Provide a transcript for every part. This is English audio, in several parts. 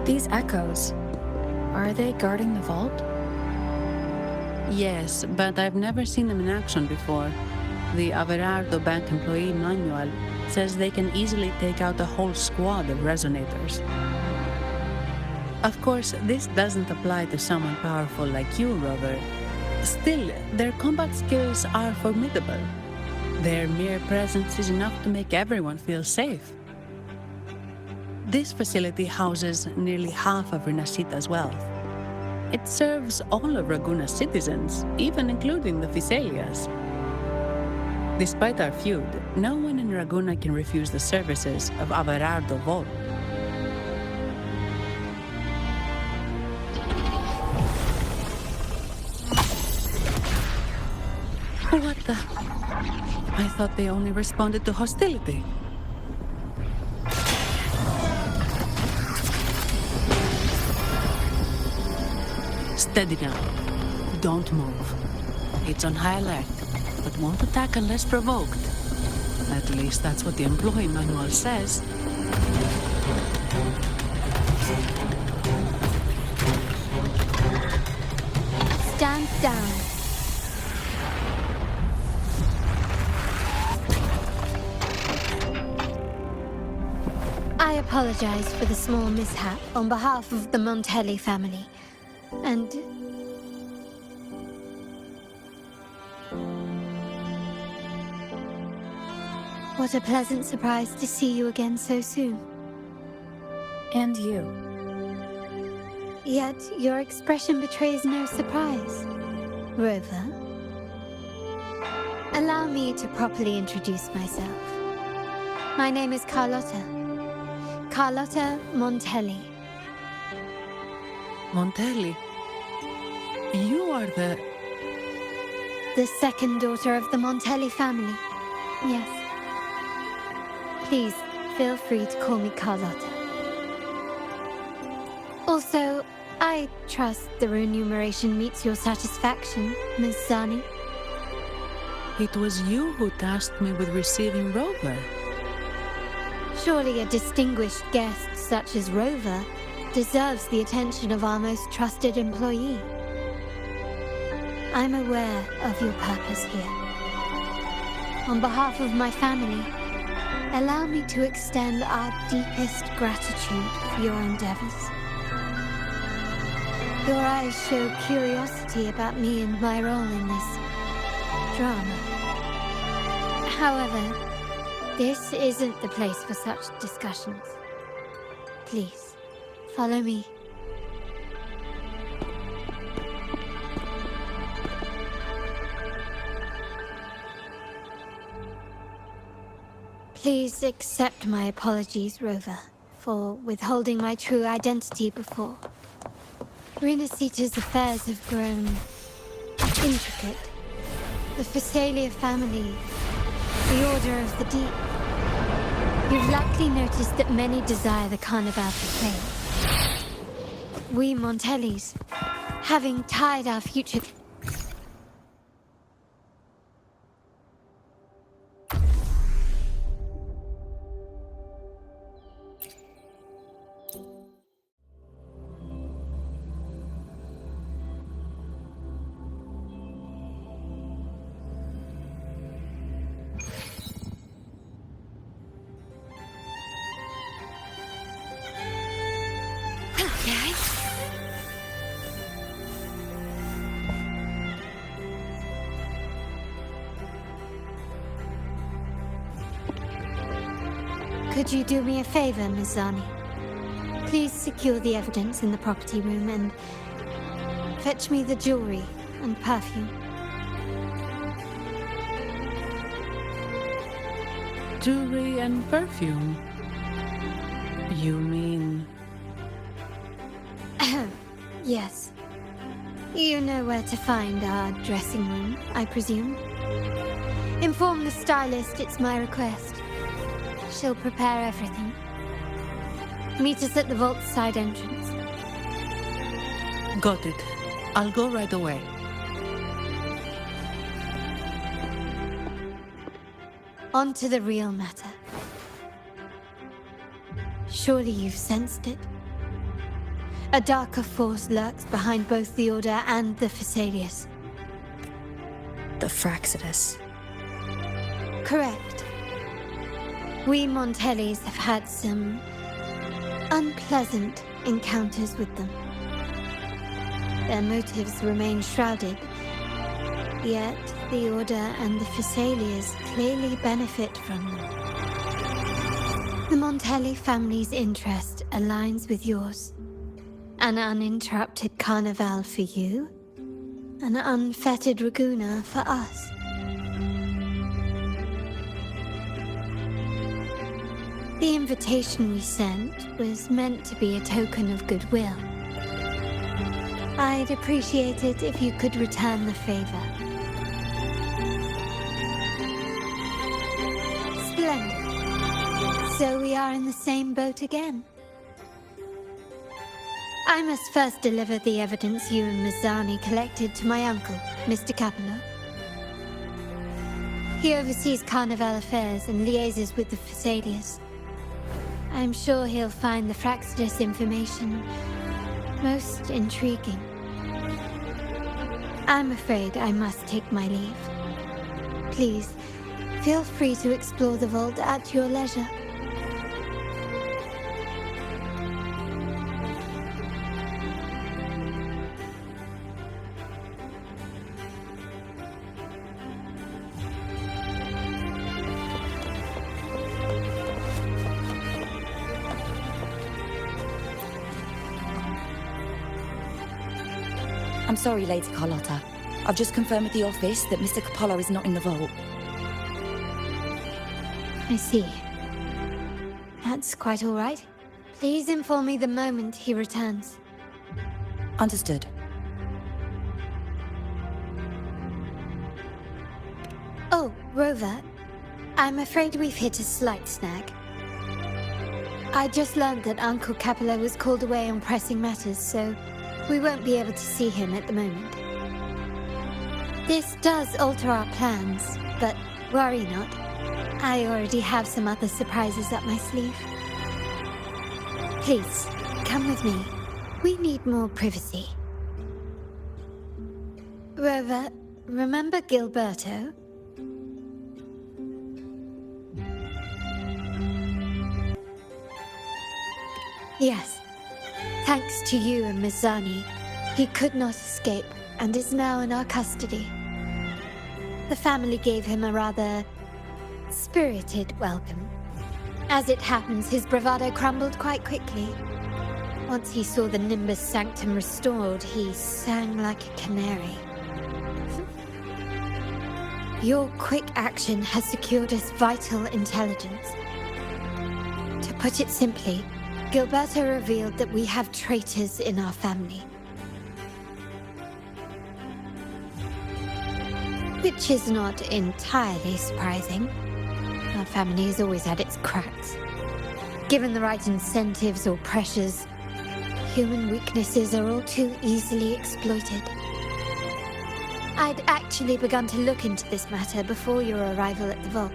These echoes, are they guarding the vault? Yes, but I've never seen them in action before. The Averardo Bank employee manual says they can easily take out a whole squad of resonators. Of course, this doesn't apply to someone powerful like you, Rover. Still, their combat skills are formidable. Their mere presence is enough to make everyone feel safe. This facility houses nearly half of Renascita's wealth. It serves all of Raguna's citizens, even including the Physaelias. Despite our feud, no one in Raguna can refuse the services of Averardo Vol. What the? I thought they only responded to hostility. Steady now. Don't move. It's on high alert, but won't attack unless provoked. At least that's what the employee manual says. Stand down. I apologize for the small mishap on behalf of the Montelli family. And what a pleasant surprise to see you again so soon. And you. Yet your expression betrays no surprise. Rover, allow me to properly introduce myself. My name is Carlotta. Carlotta Montelli. Montelli? You are the second daughter of the Montelli family. Yes. Please, feel free to call me Carlotta. Also, I trust the remuneration meets your satisfaction, Miss Zani. It was you who tasked me with receiving Rover. Surely a distinguished guest such as Rover deserves the attention of our most trusted employee. I'm aware of your purpose here. On behalf of my family, allow me to extend our deepest gratitude for your endeavors. Your eyes show curiosity about me and my role in this drama. However, this isn't the place for such discussions. Please, follow me. Please accept my apologies, Rover, for withholding my true identity before. Renascita's affairs have grown intricate. The Physaelia family, the Order of the Deep. You've likely noticed that many desire the Carnival to play. We Montellis, having tied our future... Could you do me a favor, Miss Zani? Please secure the evidence in the property room and fetch me the jewelry and perfume. Jewelry and perfume? You mean... Yes. You know where to find our dressing room, I presume? Inform the stylist it's my request. She'll prepare everything. Meet us at the vault's side entrance. Got it. I'll go right away. On to the real matter. Surely you've sensed it. A darker force lurks behind both the Order and the Phasaelius. The Fraxidus. Correct. We Montellis have had some unpleasant encounters with them. Their motives remain shrouded, yet the Order and the Phasaelius clearly benefit from them. The Montelli family's interest aligns with yours. An uninterrupted carnival for you, an unfettered Raguna for us. The invitation we sent was meant to be a token of goodwill. I'd appreciate it if you could return the favor. Splendid. So we are in the same boat again. I must first deliver the evidence you and Mazzani collected to my uncle, Mr. Capello. He oversees Carnival affairs and liaises with the Phasaelius. I'm sure he'll find the Fraxidus information most intriguing. I'm afraid I must take my leave. Please, feel free to explore the vault at your leisure. I'm sorry, Lady Carlotta. I've just confirmed with the office that Mr. Capello is not in the vault. I see. That's quite all right. Please inform me the moment he returns. Understood. Oh, Rover. I'm afraid we've hit a slight snag. I just learned that Uncle Capello was called away on pressing matters, so we won't be able to see him at the moment. This does alter our plans, but worry not. I already have some other surprises up my sleeve. Please, come with me. We need more privacy. Rover, remember Gilberto? Yes. Thanks to you and Mazzani, he could not escape and is now in our custody. The family gave him a rather spirited welcome. As it happens, his bravado crumbled quite quickly. Once he saw the Nimbus Sanctum restored, he sang like a canary. Your quick action has secured us vital intelligence. To put it simply, Gilberto revealed that we have traitors in our family. Which is not entirely surprising. Our family has always had its cracks. Given the right incentives or pressures, human weaknesses are all too easily exploited. I'd actually begun to look into this matter before your arrival at the vault.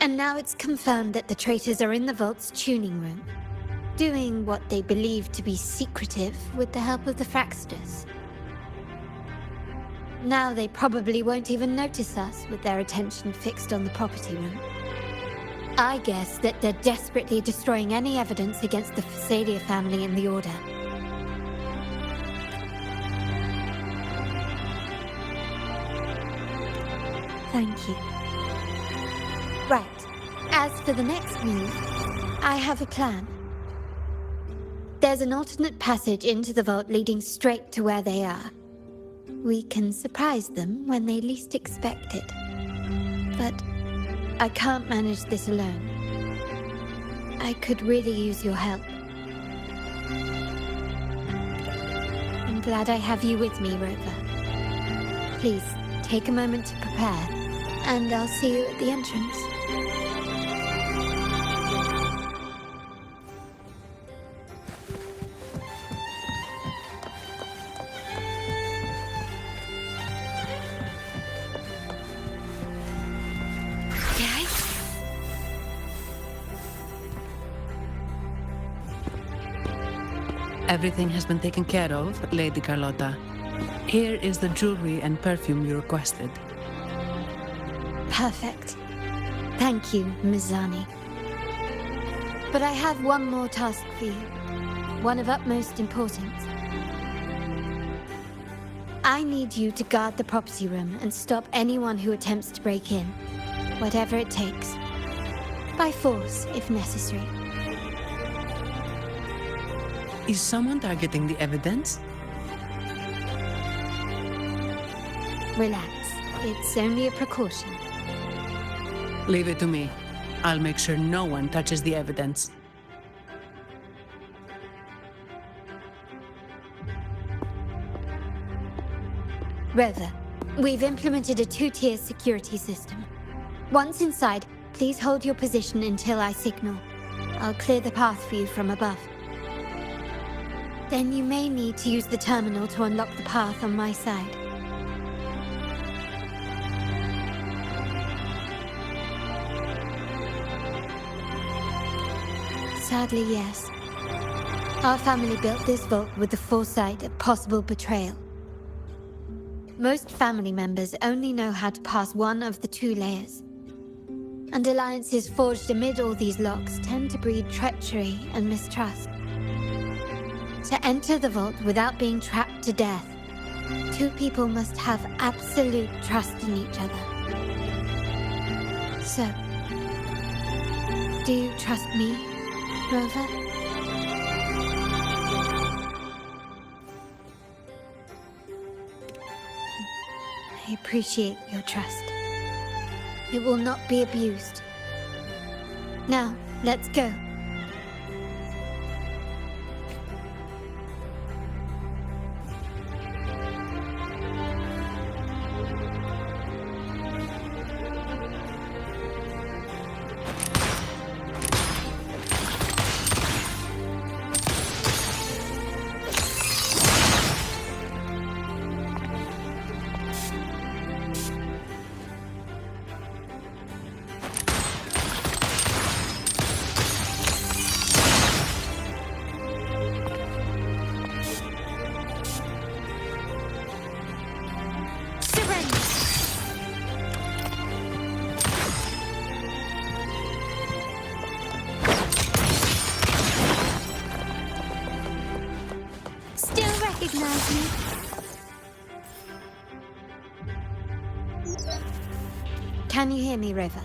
And now it's confirmed that the traitors are in the vault's tuning room, doing what they believe to be secretive with the help of the Fraxidus. Now they probably won't even notice us with their attention fixed on the property room. I guess that they're desperately destroying any evidence against the Phasalia family and the Order. Thank you. Right. As for the next move, I have a plan. There's an alternate passage into the vault leading straight to where they are. We can surprise them when they least expect it. But I can't manage this alone. I could really use your help. I'm glad I have you with me, Rover. Please, take a moment to prepare, and I'll see you at the entrance. Everything has been taken care of, Lady Carlotta. Here is the jewelry and perfume you requested. Perfect. Thank you, Mizani. But I have one more task for you. One of utmost importance. I need you to guard the property room and stop anyone who attempts to break in. Whatever it takes. By force, if necessary. Is someone targeting the evidence? Relax. It's only a precaution. Leave it to me. I'll make sure no one touches the evidence. Rover, we've implemented a two-tier security system. Once inside, please hold your position until I signal. I'll clear the path for you from above. Then you may need to use the terminal to unlock the path on my side. Sadly, yes. Our family built this vault with the foresight of possible betrayal. Most family members only know how to pass one of the two layers. And alliances forged amid all these locks tend to breed treachery and mistrust. To enter the vault without being trapped to death, two people must have absolute trust in each other. So, do you trust me, Rover? I appreciate your trust. It will not be abused. Now, let's go. Recognize me? Can you hear me, Rover?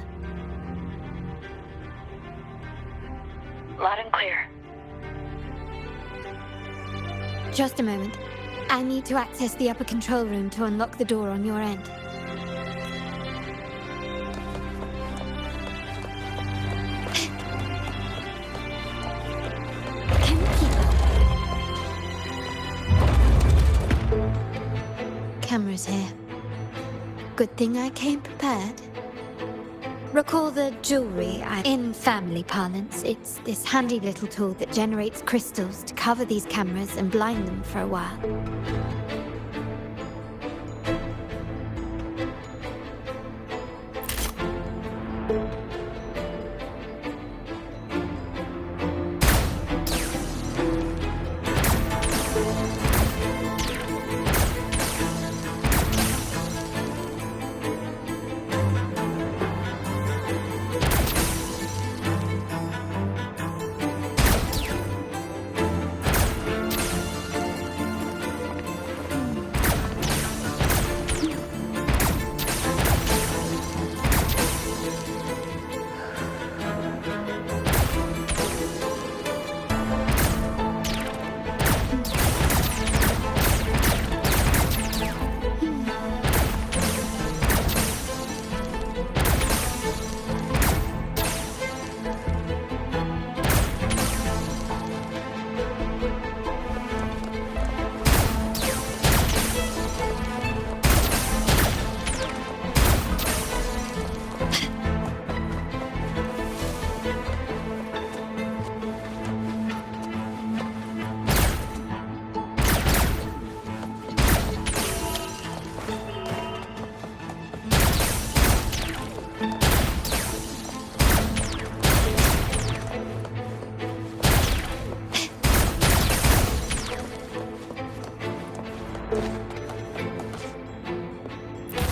Loud and clear. Just a moment. I need to access the upper control room to unlock the door on your end. Can you keep up? Cameras here. Good thing I came prepared. Recall the jewelry. In family parlance, it's this handy little tool that generates crystals to cover these cameras and blind them for a while.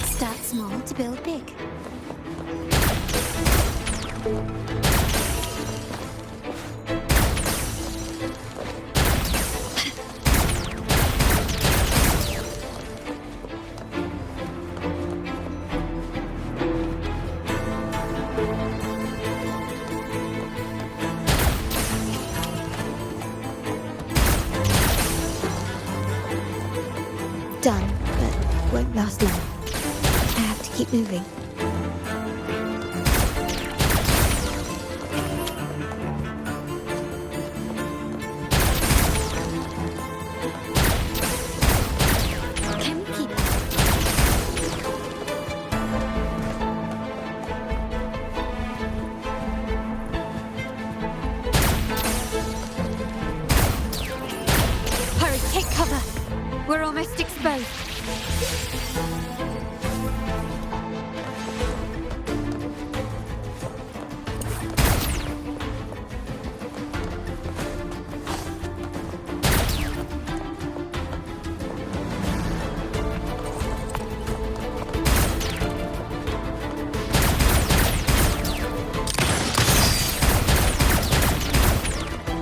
Start small to build big. Done, but won't last long. I have to keep moving. Can you keep up? Hurry, take cover! We're almost exposed.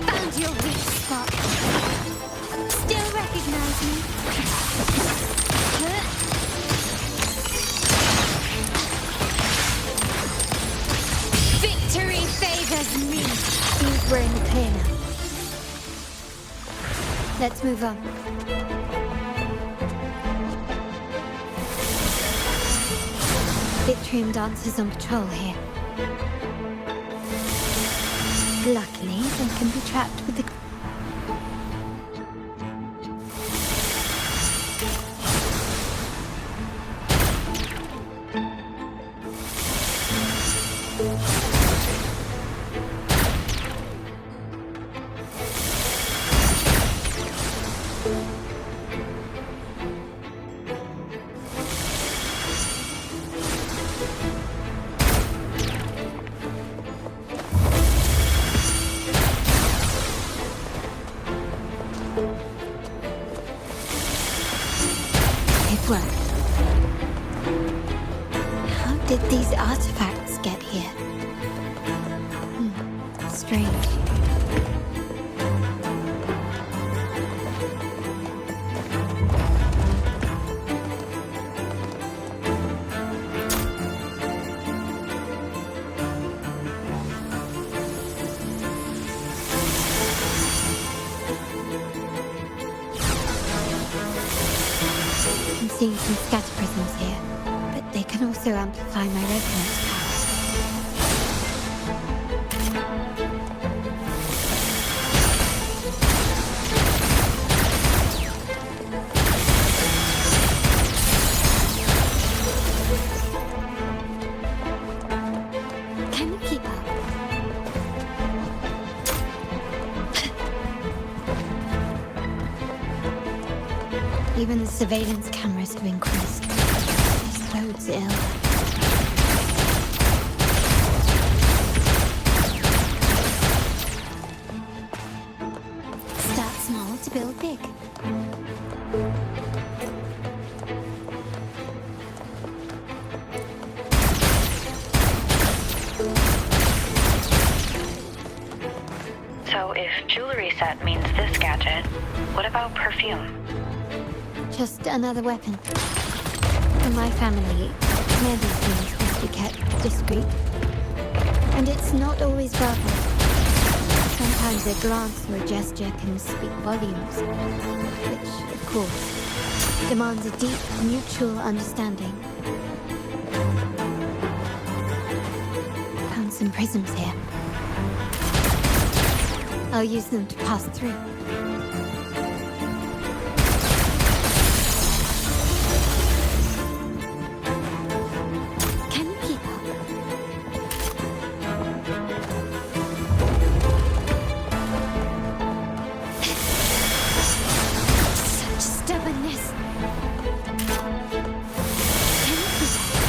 Found your weak spot. Still recognize me? Victory favors me. Things were in the clear now. Let's move on. Vitrium dancers on patrol here. Luckily, they can be trapped with the... It worked. How did these artifacts get here? Strange. I'm seeing some scatter prisms here, but they can also amplify my resonance power. Can you keep up? Even the surveillance cameras have increased. This bodes ill. Start small to build big. So if jewelry set means this gadget, what about perfume? Just another weapon. For my family, many things must be kept discreet. And it's not always verbal. Sometimes a glance or a gesture can speak volumes, which, of course, demands a deep mutual understanding. Found some prisms here. I'll use them to pass through. Can you keep up? Such stubbornness. Can you keep up?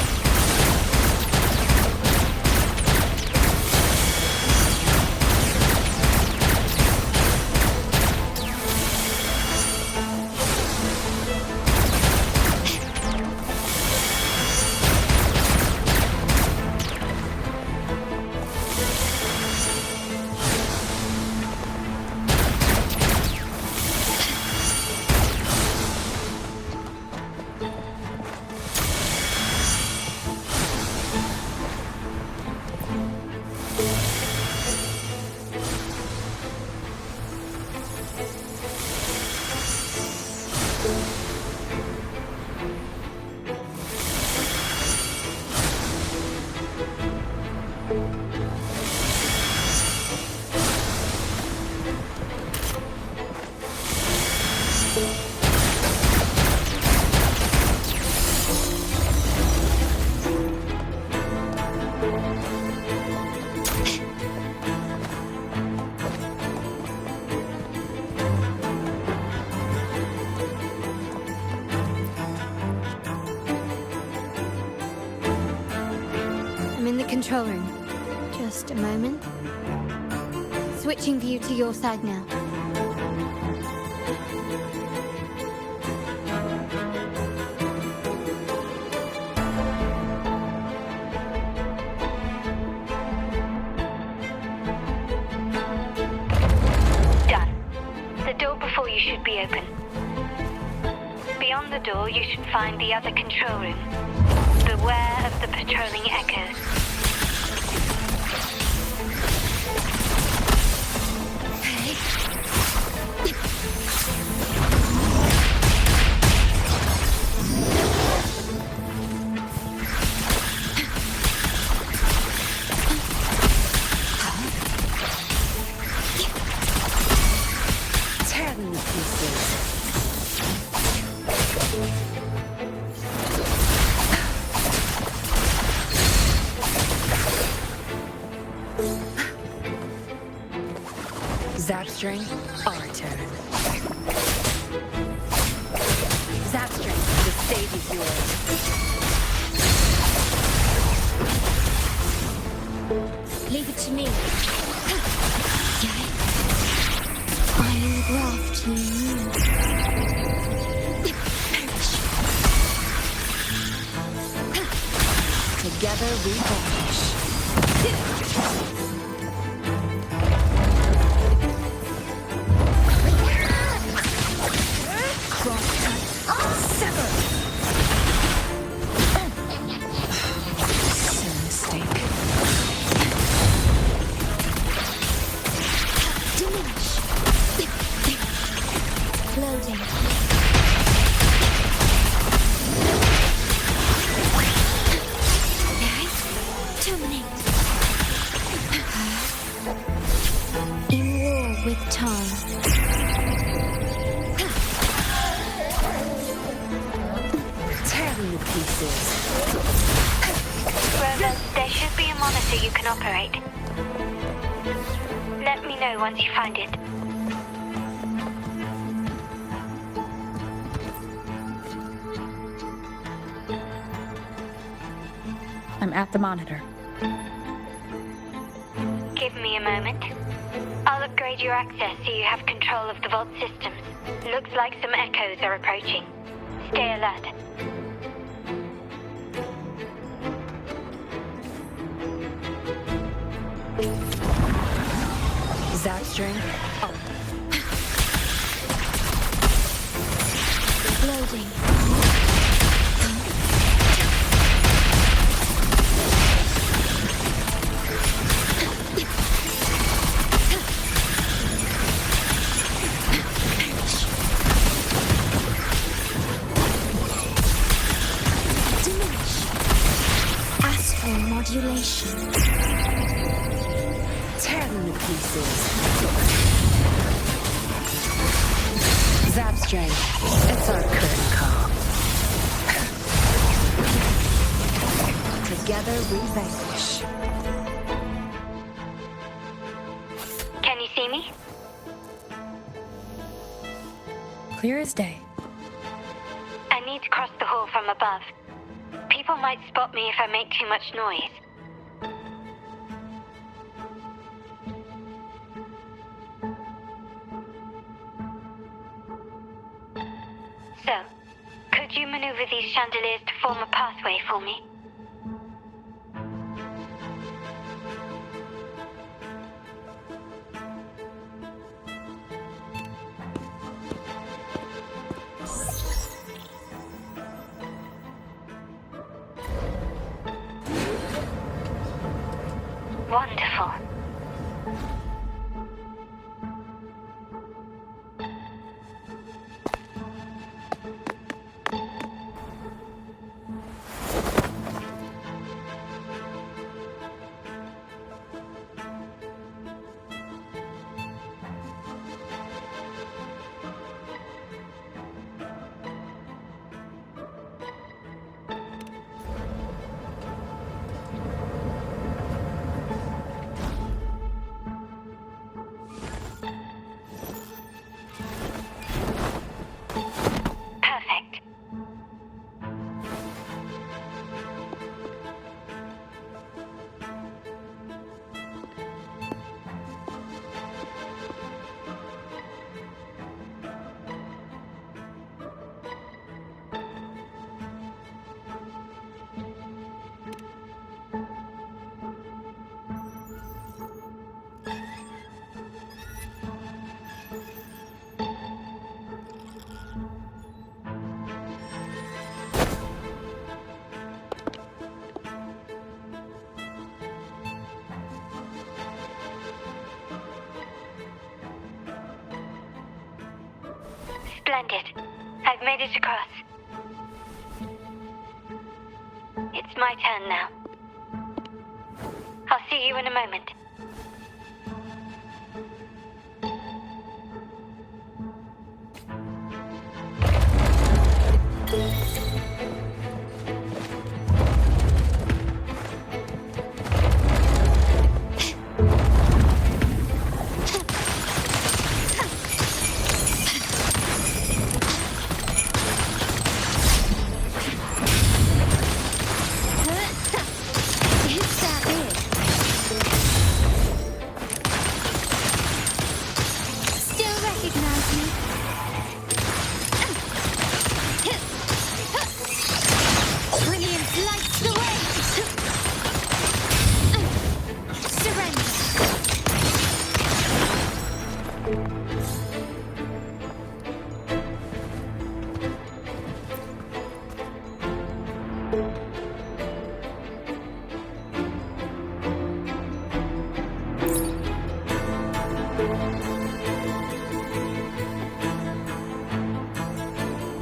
control room. Just a moment. Switching view to your side now. Done. The door before you should be open. Beyond the door, you should find the other control room. Beware of the patrolling echoes. Tear them to pieces. Zapstring, our turn. Zapstring, the stage is yours. Leave it to me. Iron graft to you. Together we vanish. Loading. Terminate. In war with time. Tear them to pieces. Rover, there should be a monitor you can operate. Let me know once you find it. I'm at the monitor. Give me a moment. I'll upgrade your access so you have control of the vault systems. Looks like some echoes are approaching. Stay alert. Zapstring, up. Loading. Modulation. Tear them to pieces. Zapstring, it's our curtain call. Together we vanquish. Can you see me? Clear as day. I need to cross the hall from above. People might spot me if I make too much noise. So, could you maneuver these chandeliers to form a pathway for me? Wonderful. Splendid. I've made it across. It's my turn now. I'll see you in a moment.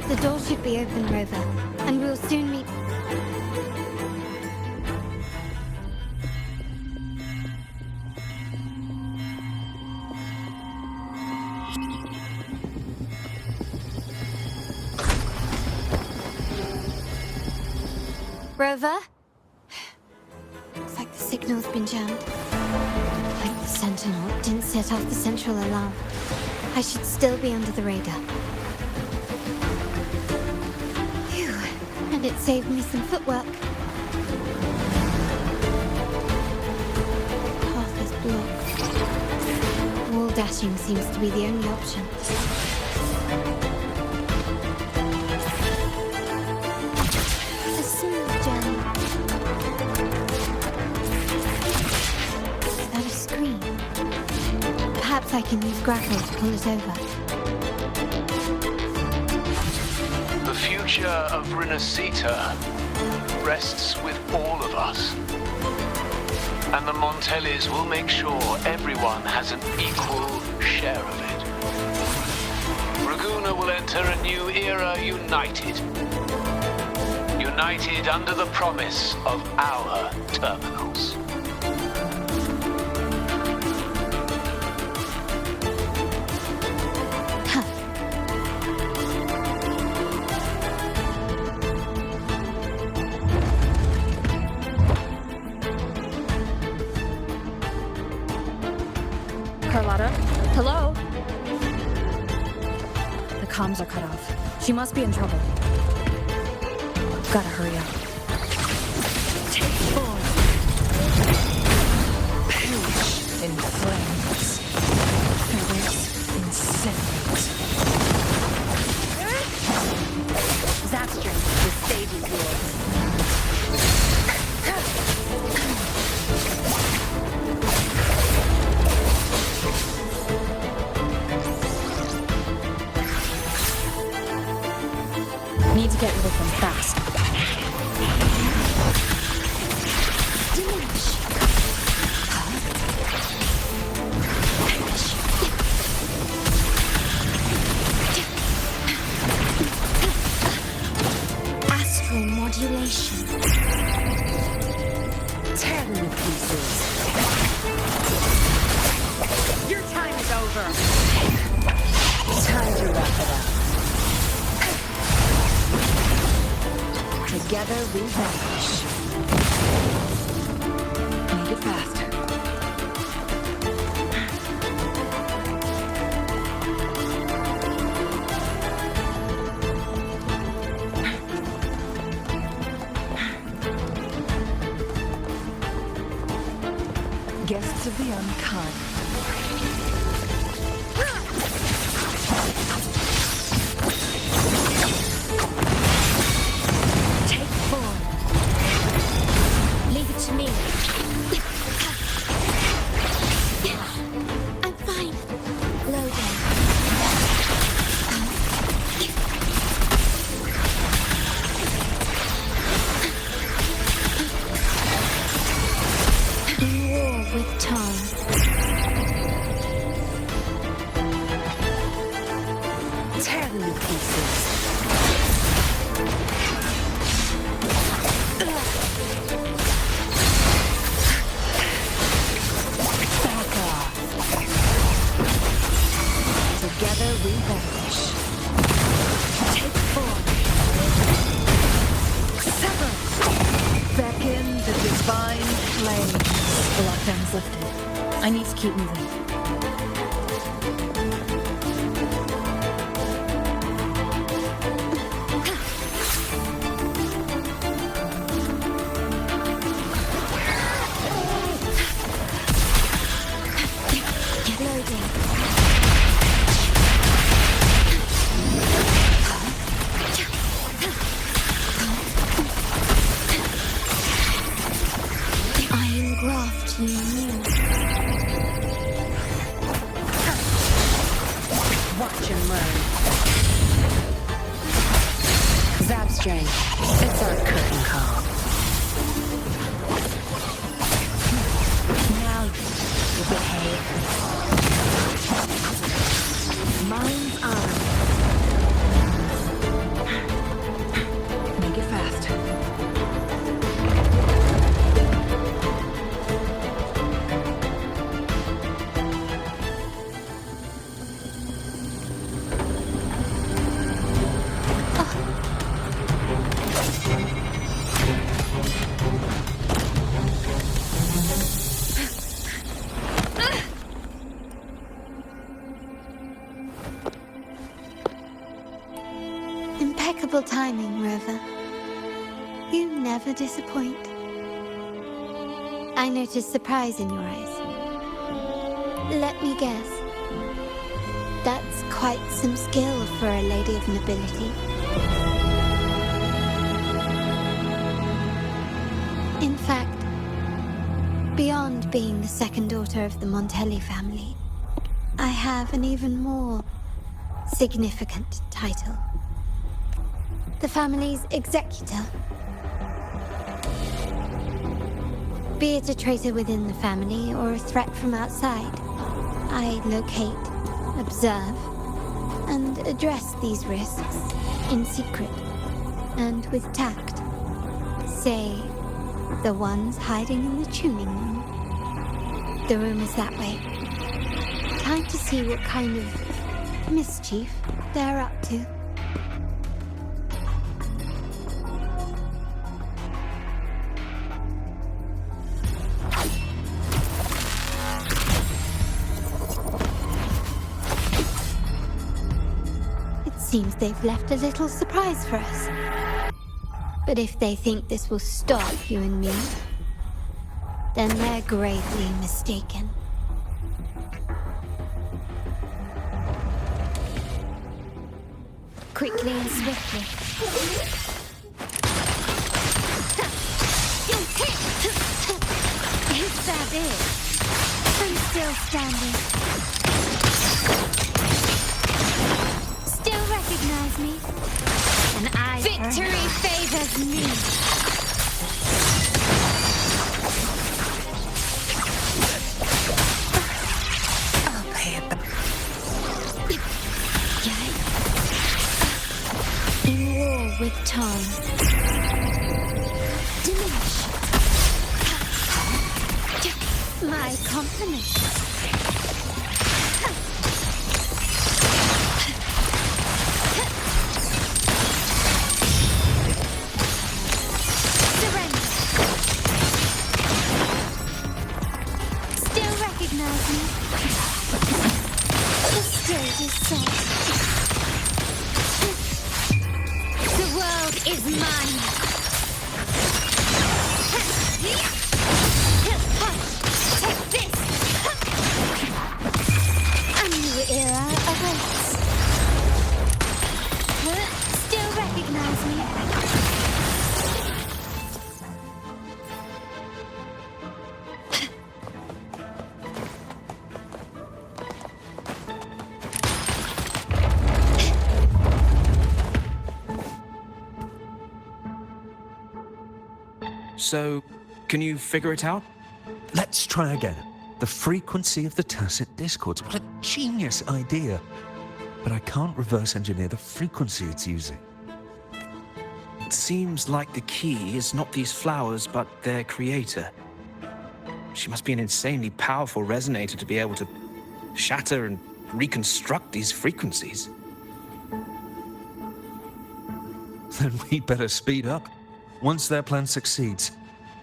The door should be open, Rover, and we'll soon meet. Rover? Looks like the signal's been jammed. Like the Sentinel didn't set off the central alarm. I should still be under the radar. Phew, and it saved me some footwork. Path is blocked. Wall dashing seems to be the only option. A smooth journey. Is that a screen? Perhaps I can use grapple to pull it over. The future of Rinascita rests with all of us. And the Montellis will make sure everyone has an equal share of it. Raguna will enter a new era united. United under the promise of our terminals. Carlotta? Hello? The comms are cut off. She must be in trouble. Gotta hurry up. Take four. Perish in flames. Feathers in cinders. Zapstream, the stage is yours. Need to get rid of them fast. Diminish. Astral modulation. Tear them to pieces. Your time is over. Time to wrap it up. Together we vanish. Make it faster. Guests of the unkind. With time. keep moving. Loading. Iron graft you knew. Watch and learn. Zabstrain. It's our curtain call. Now you behave. Mine's arm. Make it fast. Impeccable timing, Rover. You never disappoint. I noticed surprise in your eyes. Let me guess. That's quite some skill for a lady of nobility. In fact, beyond being the second daughter of the Montelli family, I have an even more significant title. The family's executor. Be it a traitor within the family or a threat from outside, I locate, observe, and address these risks in secret and with tact. Say, the ones hiding in the tuning room. The room is that way. Time to see what kind of mischief they're up to. Seems they've left a little surprise for us. But if they think this will stop you and me, then they're gravely mistaken. Quickly and swiftly. Is that it? I'm still standing. Recognize me, and victory favors me. I'll pay it back. In war with Tom. Diminish. My compliments. The stage is set. The world is mine. Take this. A new era awaits. Still recognize me? So, can you figure it out? Let's try again. The frequency of the tacit discords. What a genius idea. But I can't reverse engineer the frequency it's using. It seems like the key is not these flowers, but their creator. She must be an insanely powerful resonator to be able to shatter and reconstruct these frequencies. Then we'd better speed up. Once their plan succeeds,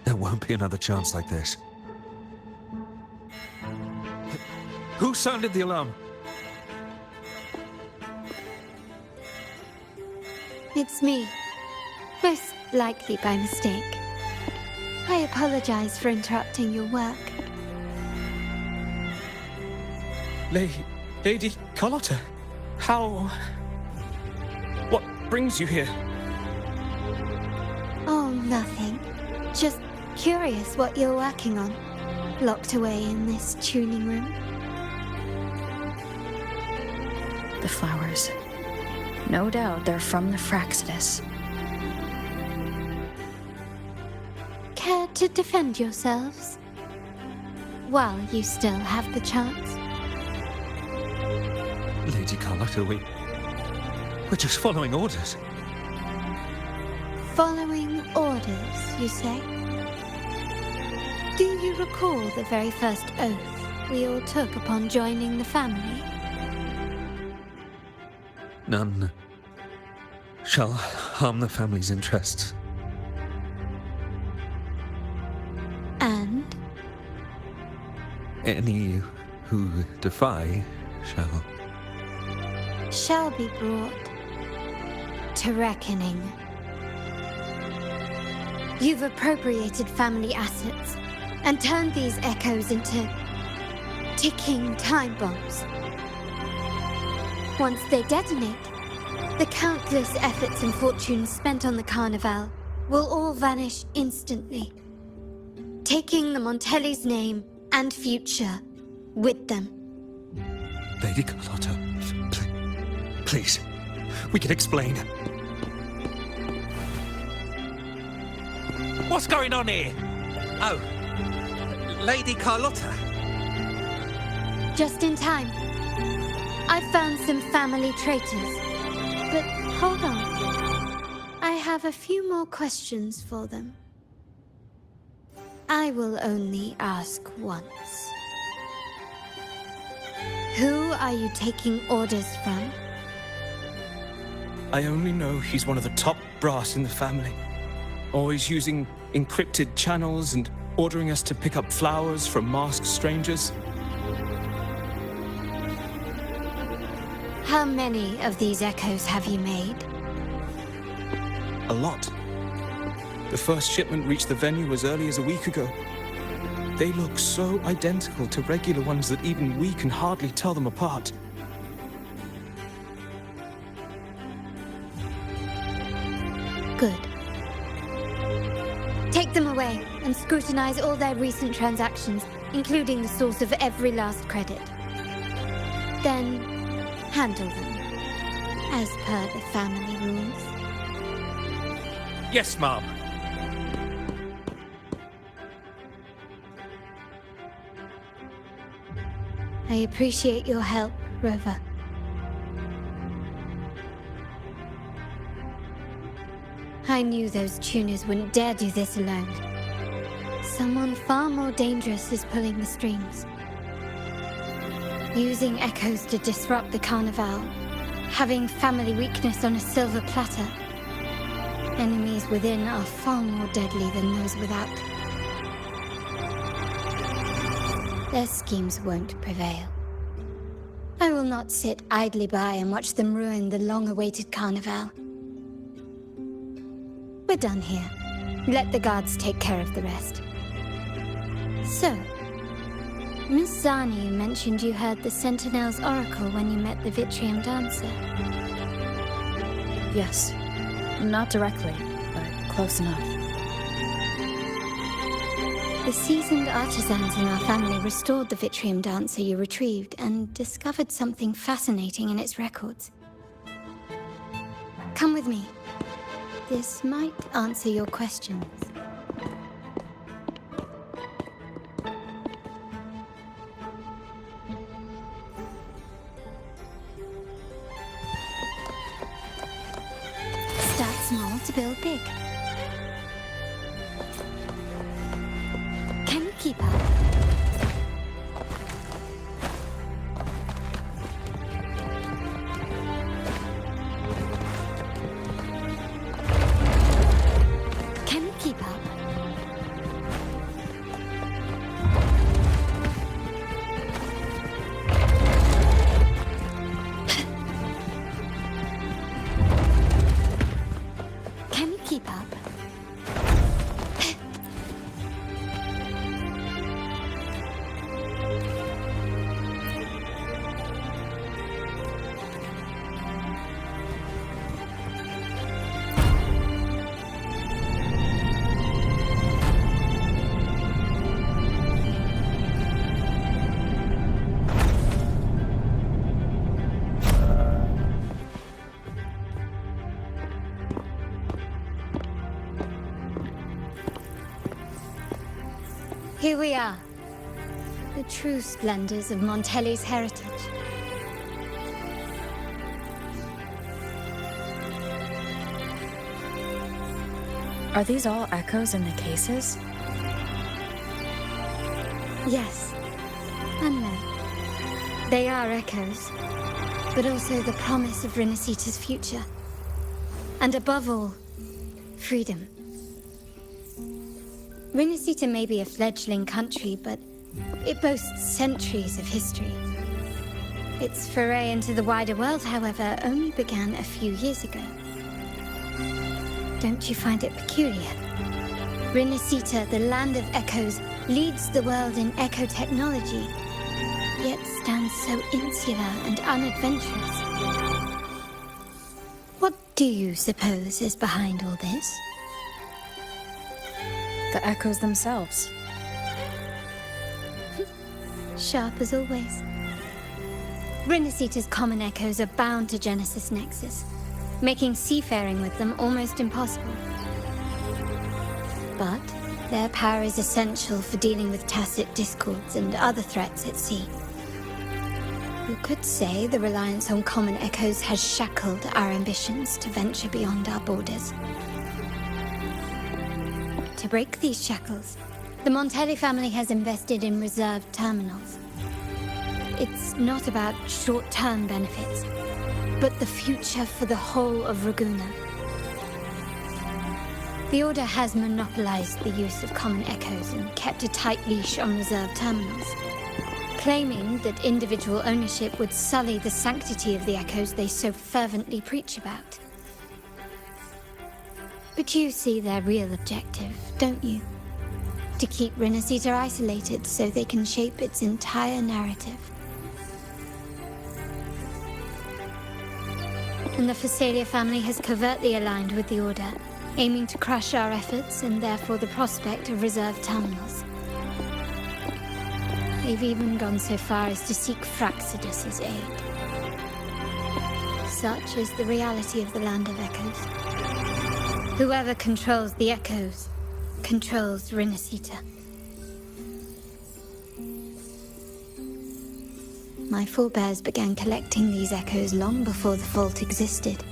there won't be another chance like this. Who sounded the alarm? It's me. Most likely by mistake. I apologize for interrupting your work. Lady Carlotta, how... What brings you here? Oh, nothing. Just curious what you're working on. Locked away in this tuning room. The flowers. No doubt they're from the Fraxidus. Care to defend yourselves? While you still have the chance. Lady Carlotta, we're just following orders. Following orders, you say? Do you recall the very first oath we all took upon joining the family? None shall harm the family's interests. And? Any who defy shall be brought to reckoning. You've appropriated family assets and turned these echoes into ticking time bombs. Once they detonate, the countless efforts and fortunes spent on the Carnival will all vanish instantly, taking the Montelli's name and future with them. Lady Carlotta, please, we can explain. What's going on here? Oh, Lady Carlotta. Just in time. I found some family traitors. But hold on. I have a few more questions for them. I will only ask once. Who are you taking orders from? I only know he's one of the top brass in the family. Always using encrypted channels and ordering us to pick up flowers from masked strangers. How many of these echoes have you made? A lot. The first shipment reached the venue as early as a week ago. They look so identical to regular ones that even we can hardly tell them apart. Good. Take them away and scrutinize all their recent transactions, including the source of every last credit. Then, handle them, as per the family rules. Yes, Mom. I appreciate your help, Rover. I knew those tuners wouldn't dare do this alone. Someone far more dangerous is pulling the strings. Using echoes to disrupt the Carnival. Having family weakness on a silver platter. Enemies within are far more deadly than those without. Their schemes won't prevail. I will not sit idly by and watch them ruin the long-awaited Carnival. We're done here. Let the guards take care of the rest. So, Miss Zani mentioned you heard the Sentinel's oracle when you met the Vitrium Dancer. Yes. Not directly, but close enough. The seasoned artisans in our family restored the Vitrium Dancer you retrieved and discovered something fascinating in its records. Come with me. This might answer your questions. Start small to build big. Can you keep up? Can you keep up? keep up. Here we are. The true splendors of Montelli's heritage. Are these all echoes in the cases? Yes. And no. They are echoes, but also the promise of Renacita's future. And above all, freedom. Renacita may be a fledgling country, but it boasts centuries of history. Its foray into the wider world, however, only began a few years ago. Don't you find it peculiar? Renacita, the land of echoes, leads the world in echo technology, yet stands so insular and unadventurous. What do you suppose is behind all this? The echoes themselves. Sharp as always. Renacita's common echoes are bound to Genesis Nexus, making seafaring with them almost impossible. But their power is essential for dealing with tacit discords and other threats at sea. You could say the reliance on common echoes has shackled our ambitions to venture beyond our borders. To break these shackles, the Montelli family has invested in reserved terminals. It's not about short-term benefits, but the future for the whole of Ragusa. The Order has monopolized the use of common echoes and kept a tight leash on reserved terminals, claiming that individual ownership would sully the sanctity of the echoes they so fervently preach about. But you see their real objective, don't you? To keep Renacita isolated so they can shape its entire narrative. And the Phasalia family has covertly aligned with the Order, aiming to crush our efforts and therefore the prospect of reserved terminals. They've even gone so far as to seek Fraxidus's aid. Such is the reality of the Land of Echoes. Whoever controls the echoes controls Renacita. My forebears began collecting these echoes long before the Vault existed,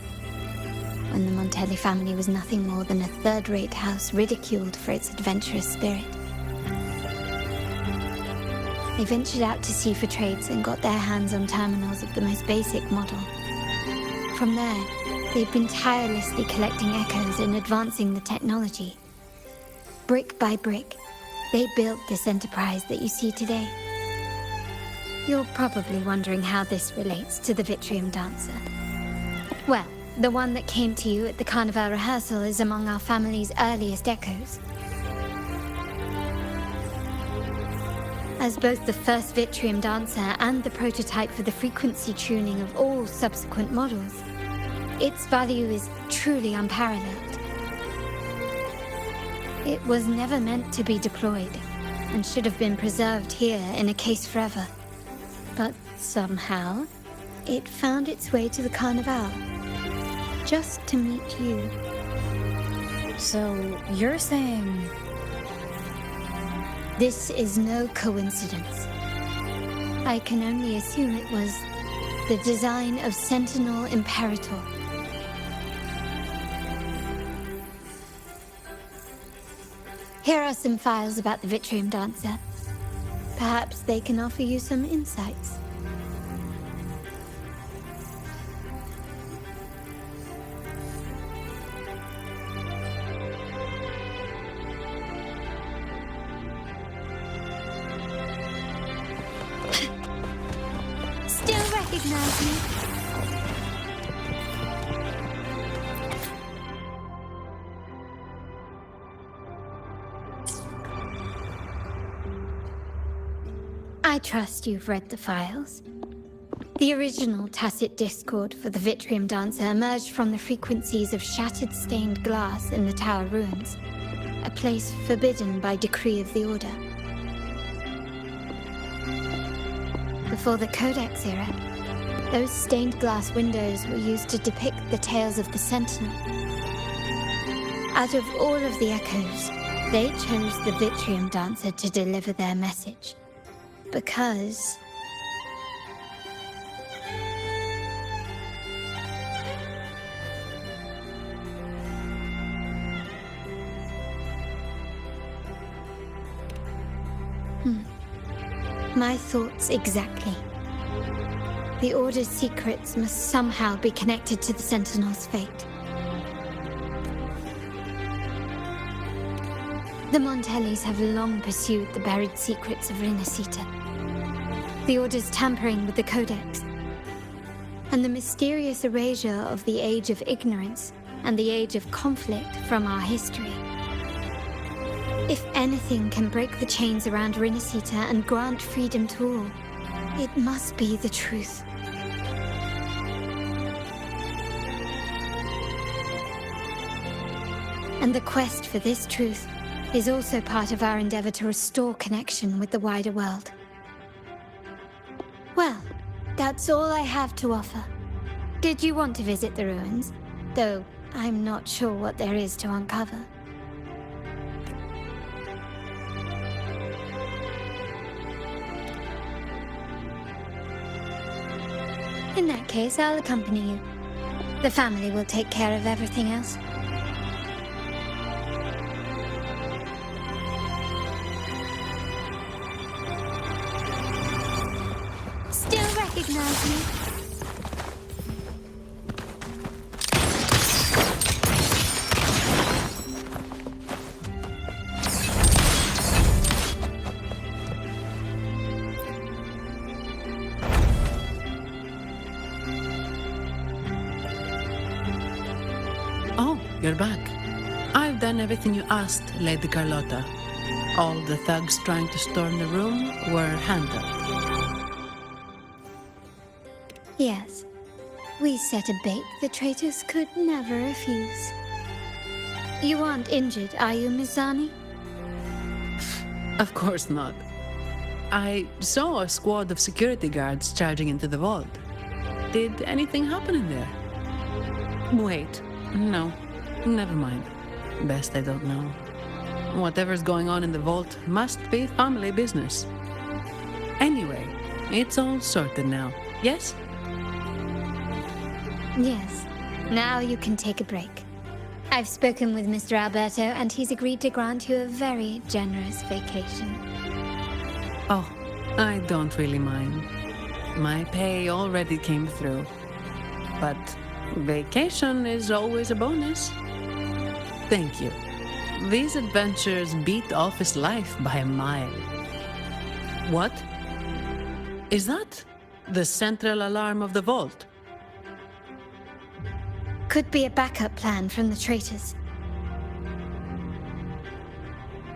when the Montelli family was nothing more than a third-rate house ridiculed for its adventurous spirit. They ventured out to sea for trades and got their hands on terminals of the most basic model. From there, they've been tirelessly collecting echoes and advancing the technology. Brick by brick, they built this enterprise that you see today. You're probably wondering how this relates to the Vitrium Dancer. Well, the one that came to you at the Carnival rehearsal is among our family's earliest echoes. As both the first Vitrium Dancer and the prototype for the frequency tuning of all subsequent models, its value is truly unparalleled. It was never meant to be deployed, and should have been preserved here in a case forever. But somehow, it found its way to the Carnival, just to meet you. So, you're saying... This is no coincidence. I can only assume it was the design of Sentinel Imperator. Here are some files about the Vitrium Dancer. Perhaps they can offer you some insights. Still recognize me? I trust you've read the files. The original tacit discord for the Vitrium Dancer emerged from the frequencies of shattered stained glass in the tower ruins, a place forbidden by decree of the Order. Before the Codex era, those stained glass windows were used to depict the tales of the Sentinel. Out of all of the echoes, they chose the Vitrium Dancer to deliver their message. Because... My thoughts exactly. The Order's secrets must somehow be connected to the Sentinel's fate. The Montellis have long pursued the buried secrets of Rinascita. The Order's tampering with the Codex, and the mysterious erasure of the Age of Ignorance and the Age of Conflict from our history. If anything can break the chains around Rinascita and grant freedom to all, it must be the truth. And the quest for this truth is also part of our endeavor to restore connection with the wider world. Well, that's all I have to offer. Did you want to visit the ruins? Though I'm not sure what there is to uncover. In that case, I'll accompany you. The family will take care of everything else. Still recognize me? Oh, you're back. I've done everything you asked, Lady Carlotta. All the thugs trying to storm the room were handled. Yes. We set a bait the traitors could never refuse. You aren't injured, are you, Mizani? Of course not. I saw a squad of security guards charging into the vault. Did anything happen in there? Wait, no, never mind. Best I don't know. Whatever's going on in the vault must be family business. Anyway, it's all sorted now, yes? Yes. Now you can take a break. I've spoken with Mr. Alberto, and he's agreed to grant you a very generous vacation. Oh, I don't really mind. My pay already came through. But vacation is always a bonus. Thank you. These adventures beat office life by a mile. What? Is that the central alarm of the vault? Could be a backup plan from the traitors.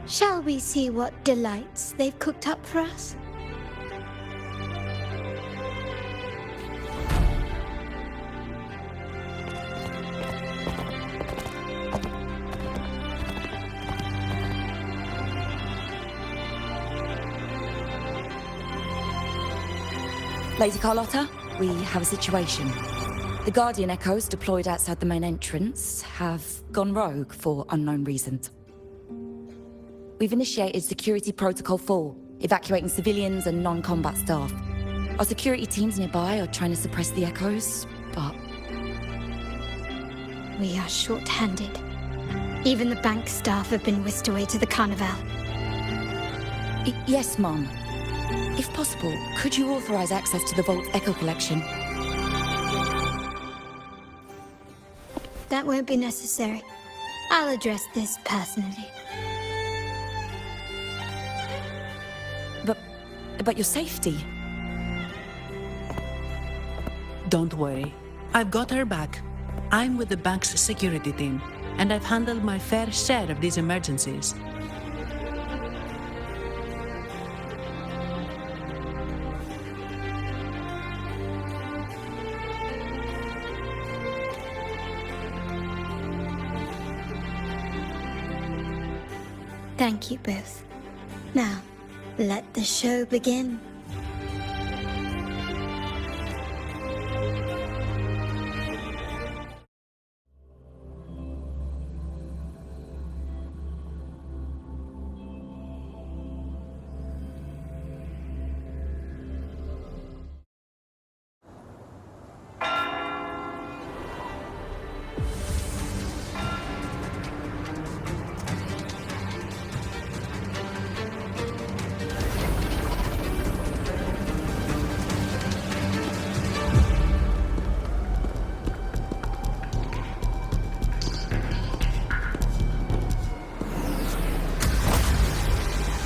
Shall we see what delights they've cooked up for us? Lady Carlotta, we have a situation. The Guardian Echoes deployed outside the main entrance have gone rogue for unknown reasons. We've initiated Security Protocol 4, evacuating civilians and non-combat staff. Our security teams nearby are trying to suppress the Echoes, but... We are short-handed. Even the bank staff have been whisked away to the Carnival. Yes, Mum. If possible, could you authorize access to the Vault's Echo collection? That won't be necessary. I'll address this personally. But your safety? Don't worry. I've got her back. I'm with the bank's security team, and I've handled my fair share of these emergencies. Thank you both. Now, let the show begin.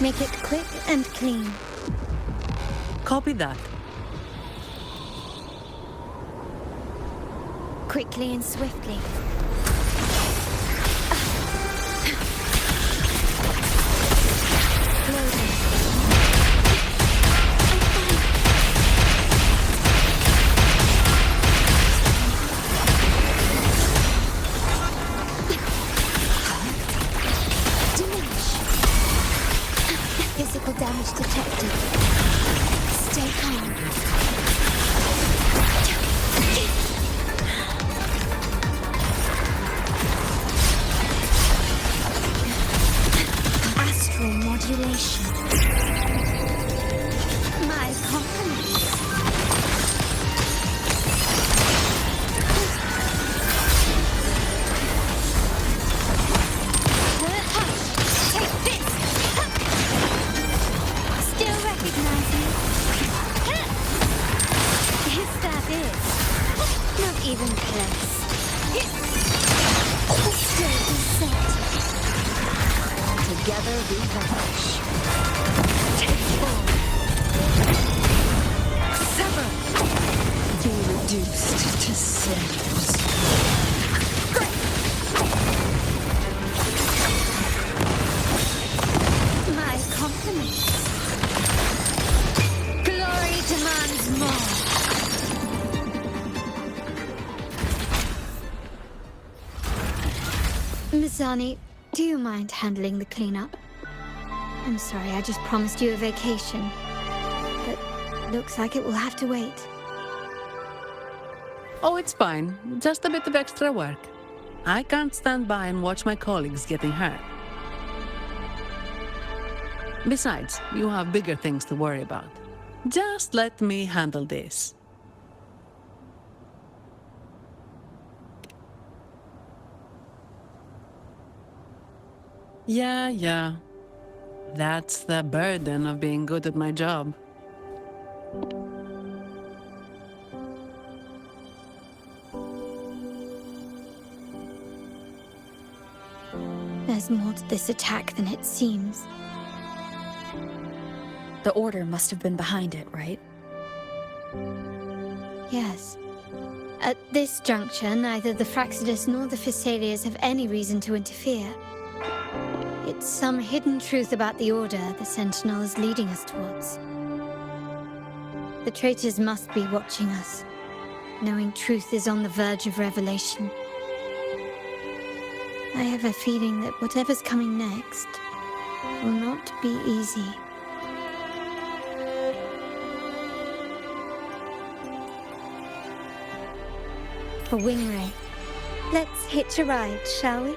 Make it quick and clean. Copy that. Quickly and swiftly. Loading. Diminish. Physical damage detected. Stay calm. Astral modulation. My compliments. Take this. Still recognizing. Is that it? Not even close. Still deceptive. Together we vanish. Take form. Sever. Be reduced to cinders. My compliments. Glory demands more. Mizani, do you mind handling the cleanup? I'm sorry, I just promised you a vacation. But looks like it will have to wait. Oh, it's fine. Just a bit of extra work. I can't stand by and watch my colleagues getting hurt. Besides, you have bigger things to worry about. Just let me handle this. Yeah. That's the burden of being good at my job. There's more to this attack than it seems. The Order must have been behind it, right? Yes. At this juncture, neither the Fraxidus nor the Physaelias have any reason to interfere. It's some hidden truth about the Order the Sentinel is leading us towards. The traitors must be watching us, knowing truth is on the verge of revelation. I have a feeling that whatever's coming next will not be easy. For Wingray, let's hitch a ride, shall we?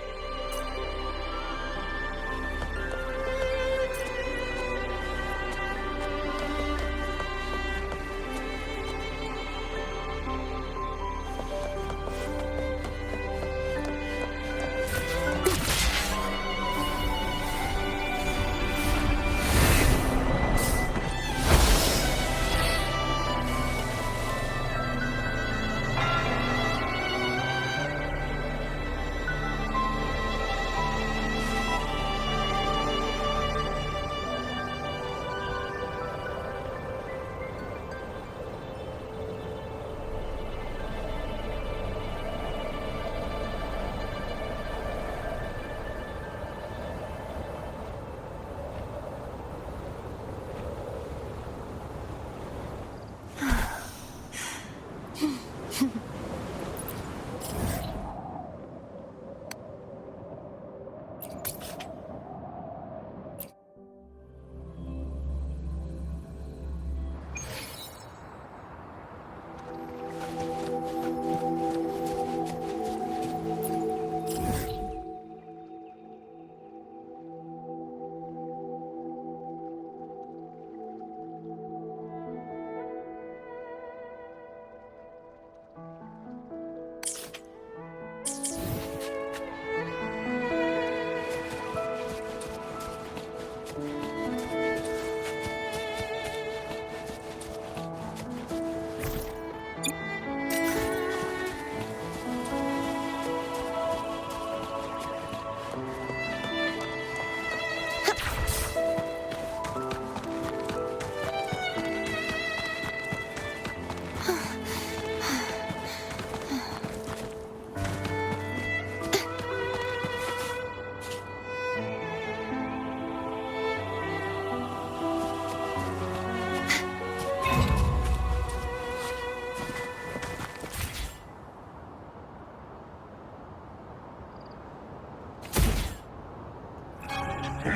The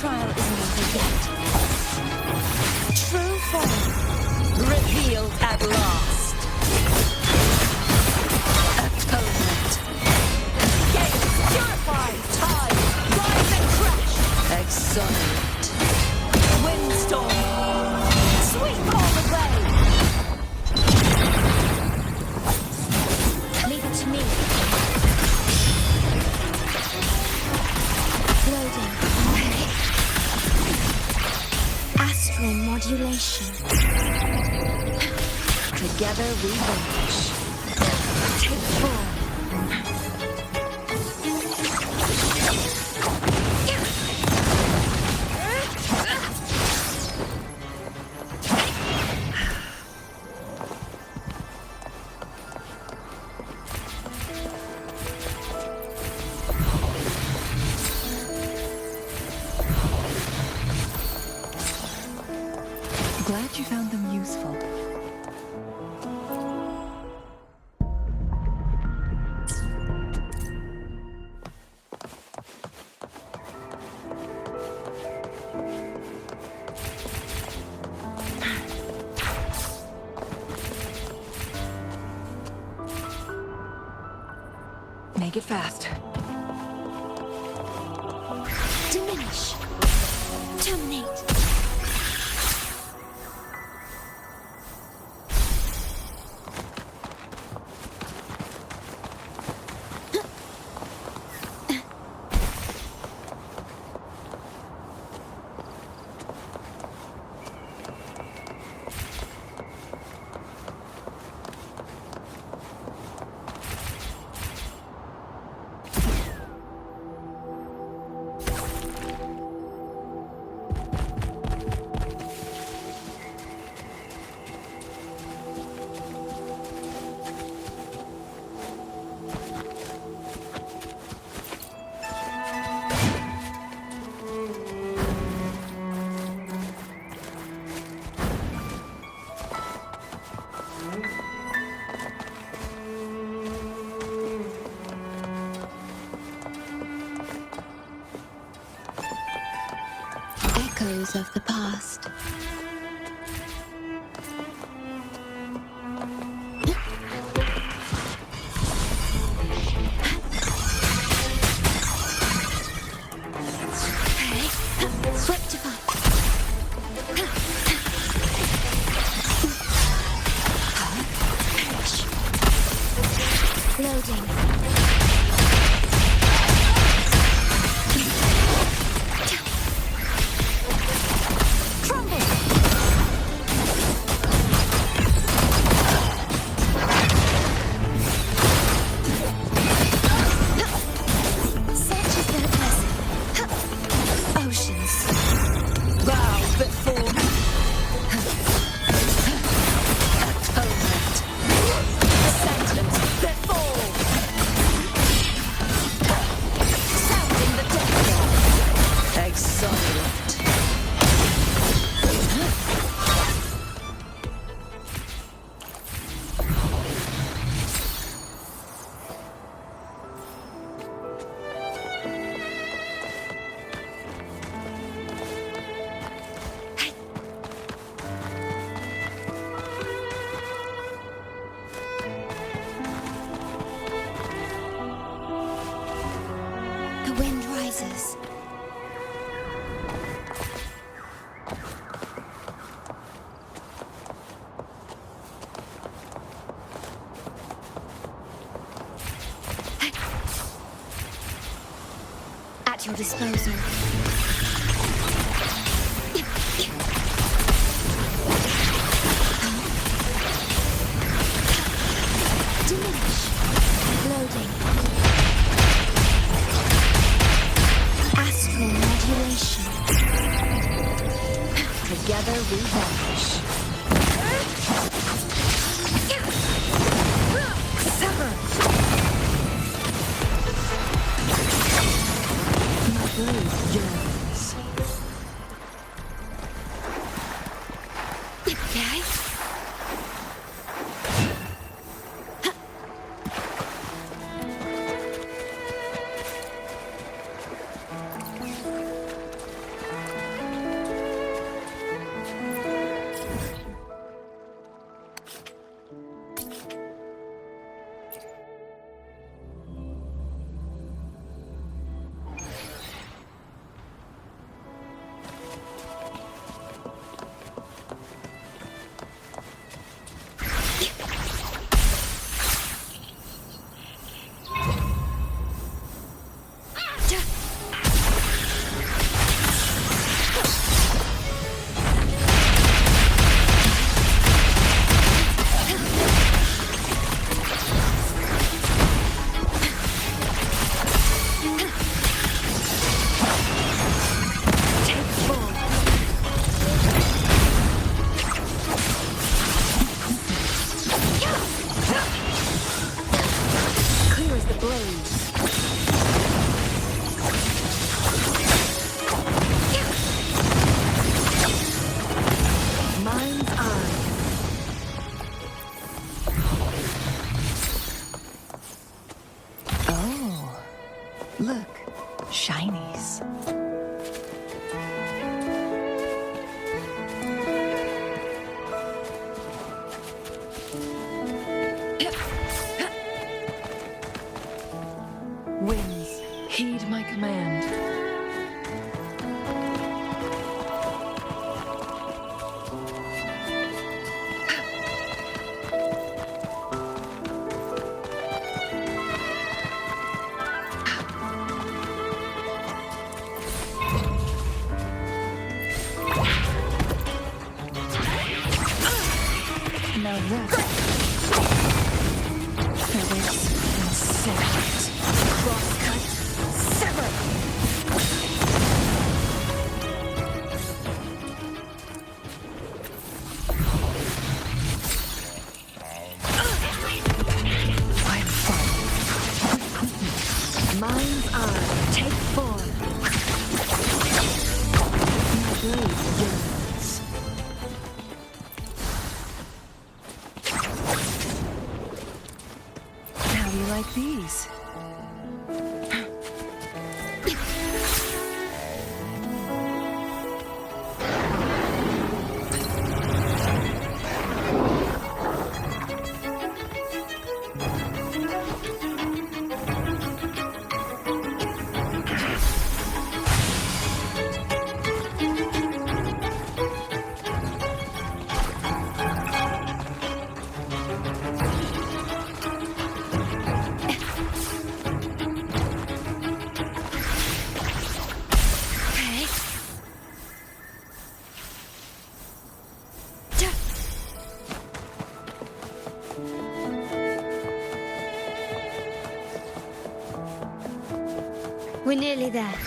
trial isn't over yet. True form revealed at last. Atonement. Gaze purified. Tide. Rise and crash. Exonerate. Windstorm. Sweep all the way. Leave it to me. Loading. Astral modulation. Together we vanish. Take form. Glad you found them useful. Make it fast. Diminish. Terminate. Echoes of the past. Rectify. Loading. The wind rises. At your disposal. Diminish. Loading. Astral modulation. Together we vanish. Sever. My blade yearns. Shinies. Winds, heed my command. Now rest. Feathers and serpent. Crosscut. Sever. I'm fine. Mind's eye. Take form. My blade yearns. How do you like these? We're nearly there.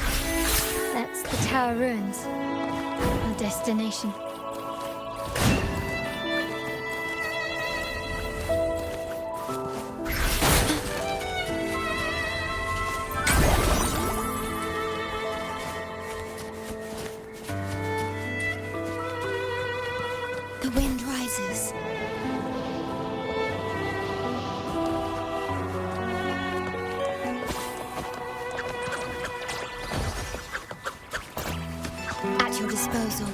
That's the tower ruins. Our destination. The wind rises. At your disposal.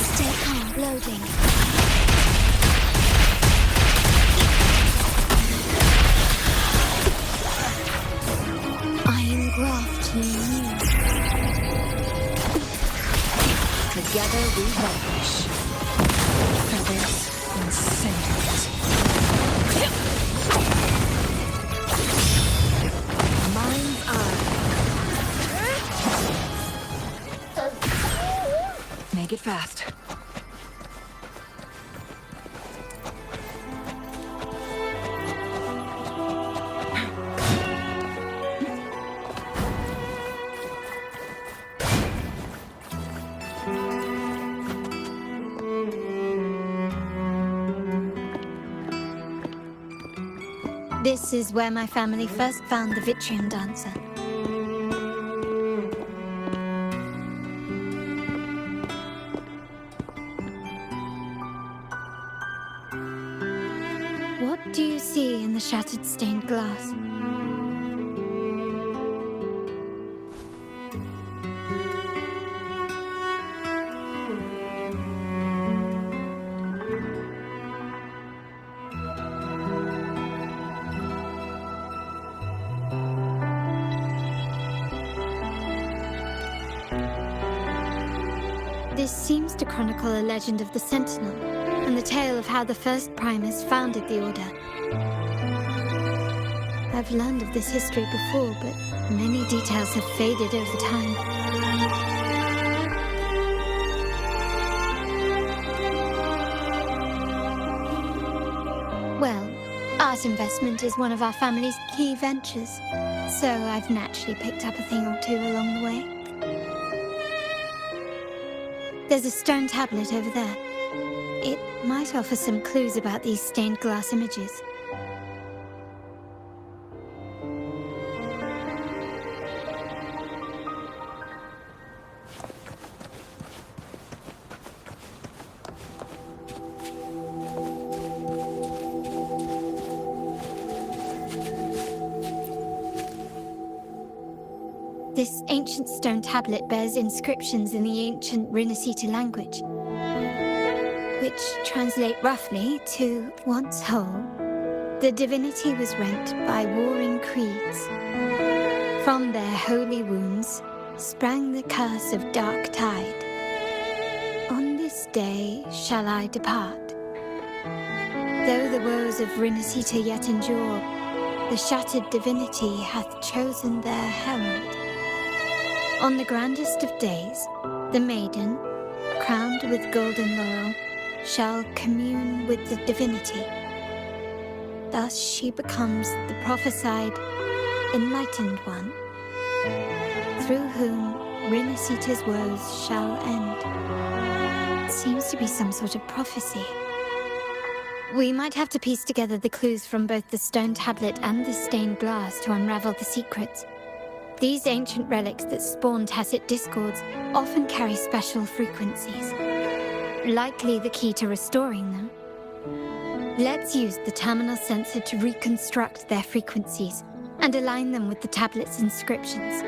Stay calm. Loading. Iron graft near you. Together we vanish. Feathers and cinders. Mind's eye. Make it fast. This is where my family first found the Vitrium Dancer. What do you see in the shattered stained glass? This seems to chronicle a legend of the Sentinel, and the tale of how the first Primus founded the Order. I've learned of this history before, but many details have faded over time. Well, art investment is one of our family's key ventures, so I've naturally picked up a thing or two along the way. There's a stone tablet over there. It might offer some clues about these stained glass images. This ancient stone tablet bears inscriptions in the ancient Rinascita language, which translate roughly to once whole, the divinity was rent by warring creeds. From their holy wounds sprang the curse of dark tide. On this day shall I depart. Though the woes of Rinascita yet endure, the shattered divinity hath chosen their herald. On the grandest of days, the maiden, crowned with golden laurel, shall commune with the divinity. Thus she becomes the prophesied, enlightened one, through whom Rinascita's woes shall end. It seems to be some sort of prophecy. We might have to piece together the clues from both the stone tablet and the stained glass to unravel the secrets. These ancient relics that spawn tacit discords often carry special frequencies, likely the key to restoring them. Let's use the terminal sensor to reconstruct their frequencies and align them with the tablet's inscriptions.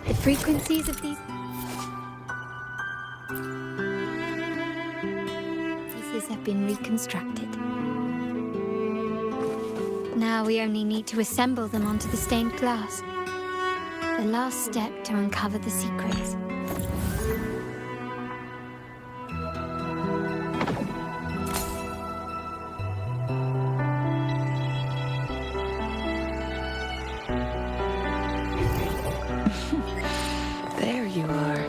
The frequencies of these pieces have been reconstructed. Now we only need to assemble them onto the stained glass. The last step to uncover the secrets. There you are.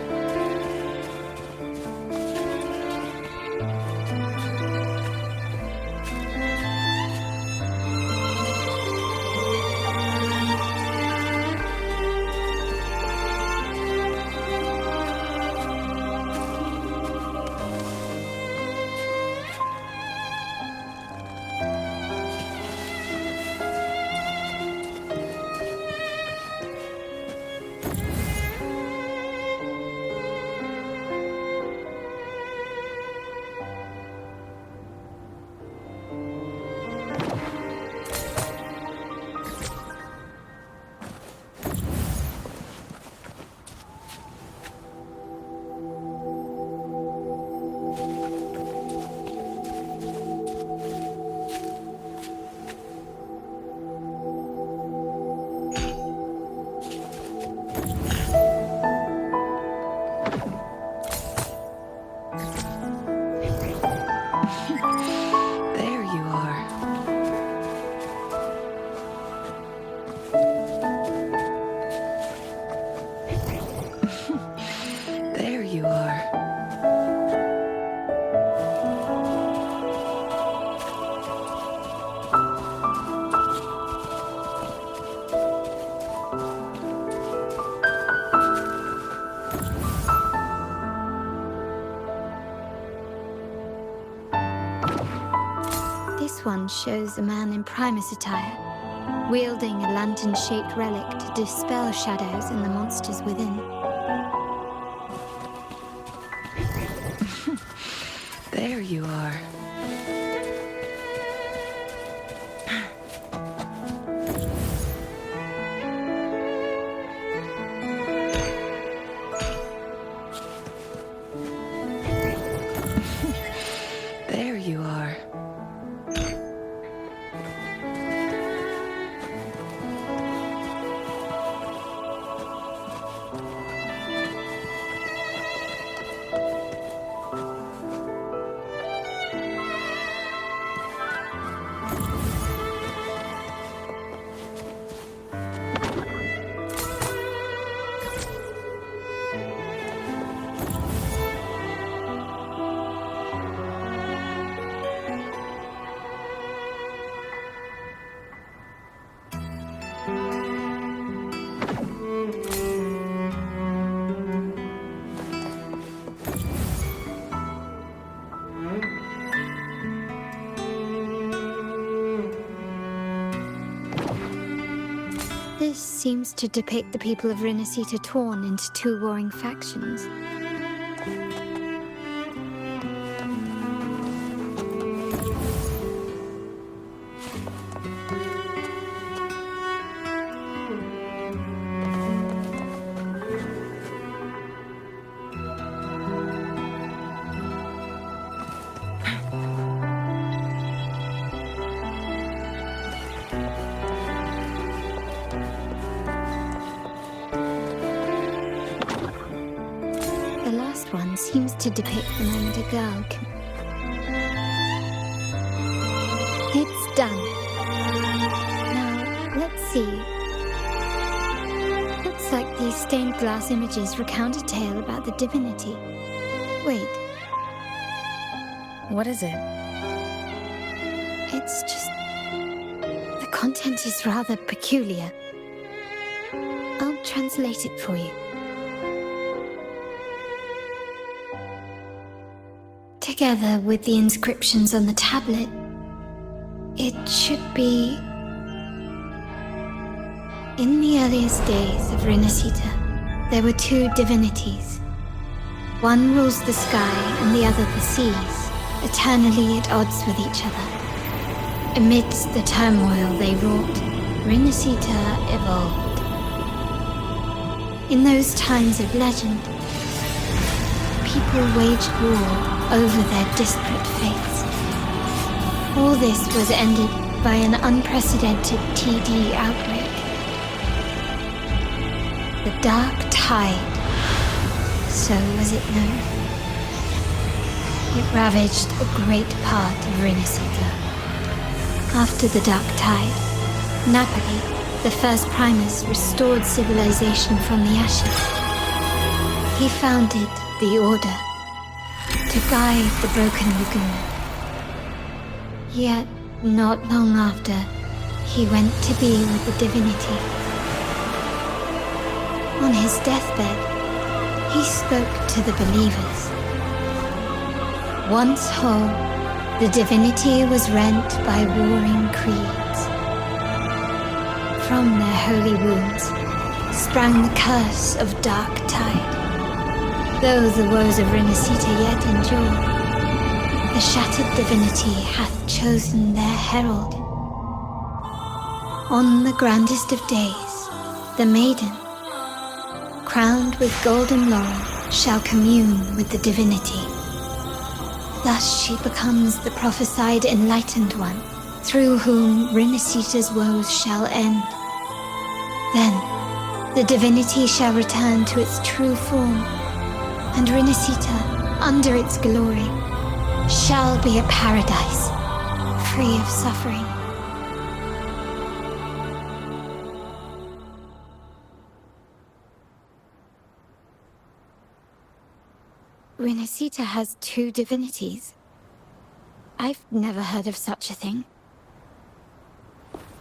There you are. There you are. This one shows a man in Primus attire, wielding a lantern-shaped relic to dispel shadows and the monsters within. There you are. There you are. This seems to depict the people of Rinascita torn into two warring factions. The last one seems to depict the moment a girl can... It's done. Now, let's see. Looks like these stained glass images recount a tale about the divinity. Wait, What is it? it's just... The content is rather peculiar. I'll translate it for you. Together with the inscriptions on the tablet, it should be... In the earliest days of Rinascita, there were two divinities. One rules the sky and the other the seas, eternally at odds with each other. Amidst the turmoil they wrought, Rinascita evolved. In those times of legend, people waged war over their disparate fates. All this was ended by an unprecedented TD outbreak. The Dark Tide, so was it known. It ravaged a great part of Rinascita. After the Dark Tide, Napoli, the first Primus, restored civilization from the ashes. He founded the Order to guide the broken Laguna. Yet, not long after, he went to be with the divinity. On his deathbed, he spoke to the believers. Once whole, the divinity was rent by warring creeds. From their holy wounds sprang the curse of Dark Tide. Though the woes of Rinascita yet endure, the shattered divinity hath chosen their herald. On the grandest of days, the maiden, crowned with golden laurel, shall commune with the divinity. Thus she becomes the prophesied enlightened one, through whom Rinascita's woes shall end. Then, the divinity shall return to its true form, and Rinascita, under its glory, shall be a paradise, free of suffering. Rinascita has two divinities. I've never heard of such a thing.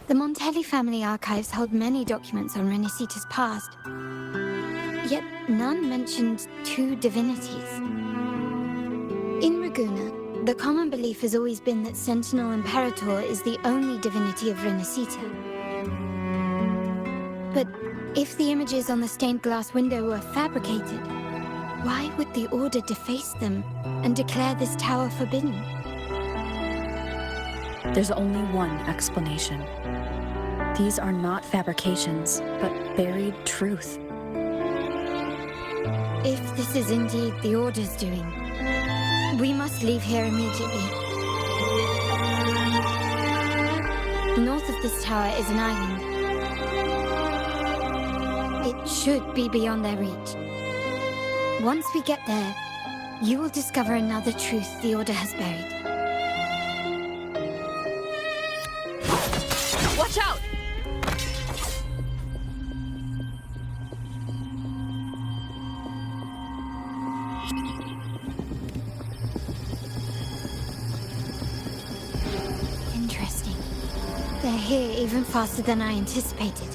The Montelli family archives hold many documents on Rinascita's past, yet none mentioned two divinities. In Ragusa, the common belief has always been that Sentinel Imperator is the only divinity of Rinascita. But if the images on the stained glass window were fabricated, why would the Order deface them and declare this tower forbidden? There's only one explanation. These are not fabrications, but buried truth. If this is indeed the Order's doing, we must leave here immediately. North of this tower is an island. It should be beyond their reach. Once we get there, you will discover another truth the Order has buried. Watch out! Interesting. They're here even faster than I anticipated.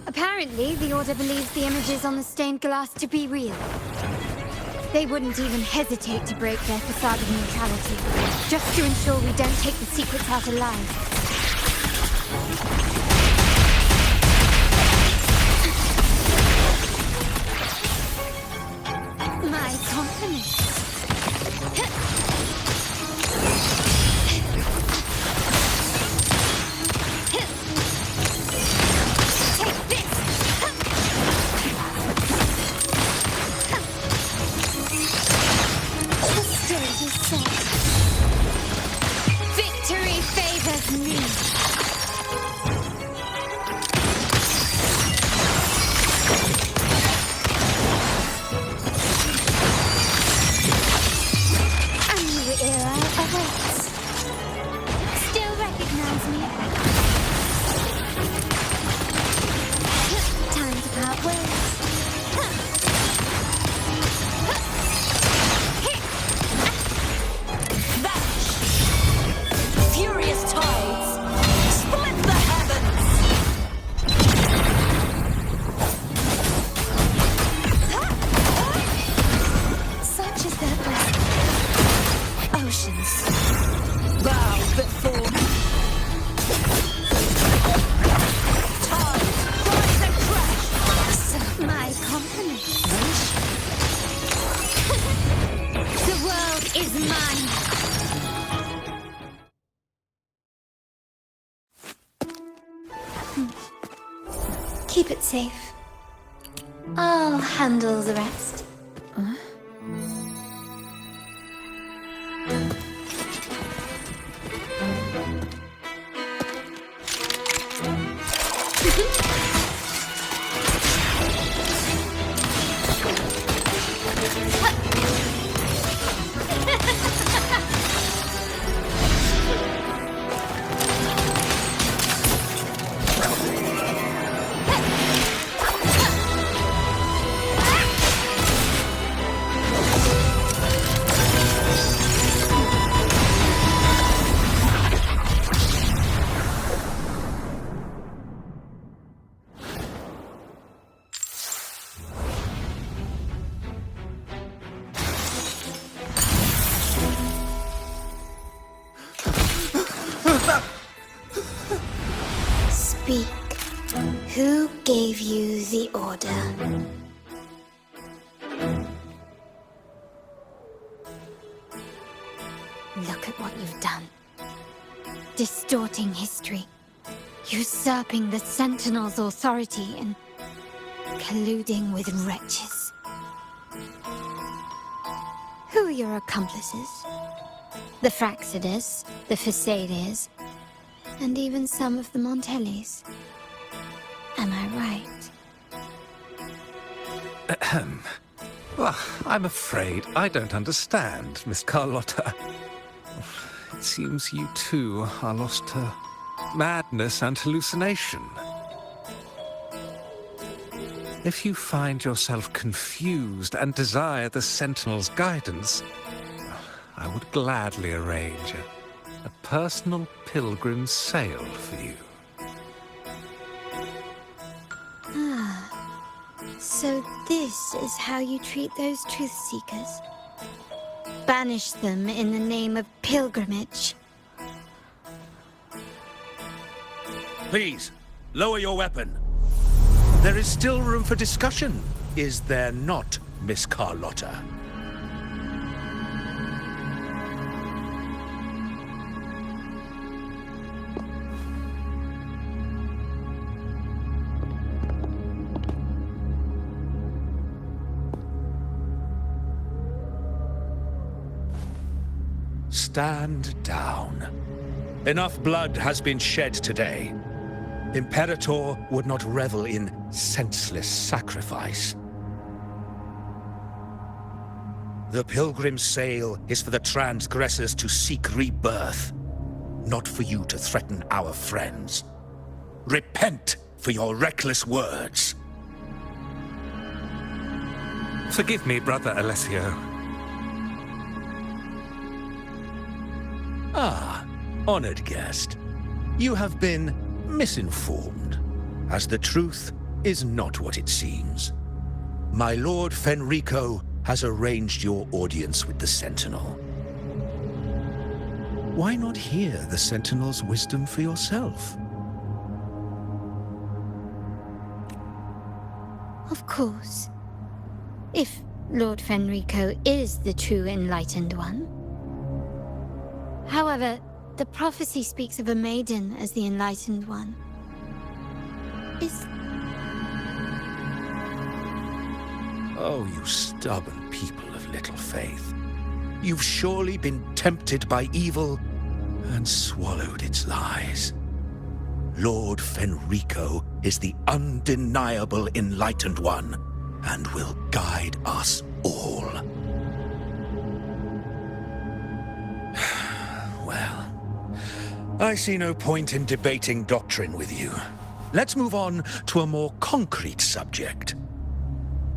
Apparently, the Order believes the images on the stained glass to be real. They wouldn't even hesitate to break their facade of neutrality, just to ensure we don't take the secrets out alive. My compliments. Victory favors me. A new era awaits. Still recognize me? Time to part ways. Furious tides! Split the heavens! Such is their blessing. Oceans bow before me. Tides rise and crash! My compliments. The world is mine. Keep it safe. I'll handle the rest. Speak. Who gave you the order? Look at what you've done. Distorting history. Usurping the Sentinel's authority and colluding with wretches. Who are your accomplices? The Fraxidus, the Facades, and even some of the Montellis. Am I right? Ahem. Well, I'm afraid I don't understand, Miss Carlotta. It seems you too are lost to madness and hallucination. If you find yourself confused and desire the Sentinel's guidance, I would gladly arrange a personal pilgrim sail for you. So this is how you treat those truth seekers? Banish them in the name of pilgrimage. Please, lower your weapon. There is still room for discussion, is there not, Miss Carlotta? Stand down. Enough blood has been shed today. Imperator would not revel in senseless sacrifice. The pilgrim's sail is for the transgressors to seek rebirth, not for you to threaten our friends. Repent for your reckless words. Forgive me, Brother Alessio. Ah, honored guest. You have been misinformed, as the truth is not what it seems. My Lord Fenrico has arranged your audience with the Sentinel. Why not hear the Sentinel's wisdom for yourself? Of course. If Lord Fenrico is the true Enlightened One. However, the prophecy speaks of a maiden as the Enlightened One. Is... Oh, you stubborn people of little faith. You've surely been tempted by evil and swallowed its lies. Lord Fenrico is the undeniable Enlightened One and will guide us all. Well, I see no point in debating doctrine with you. Let's move on to a more concrete subject.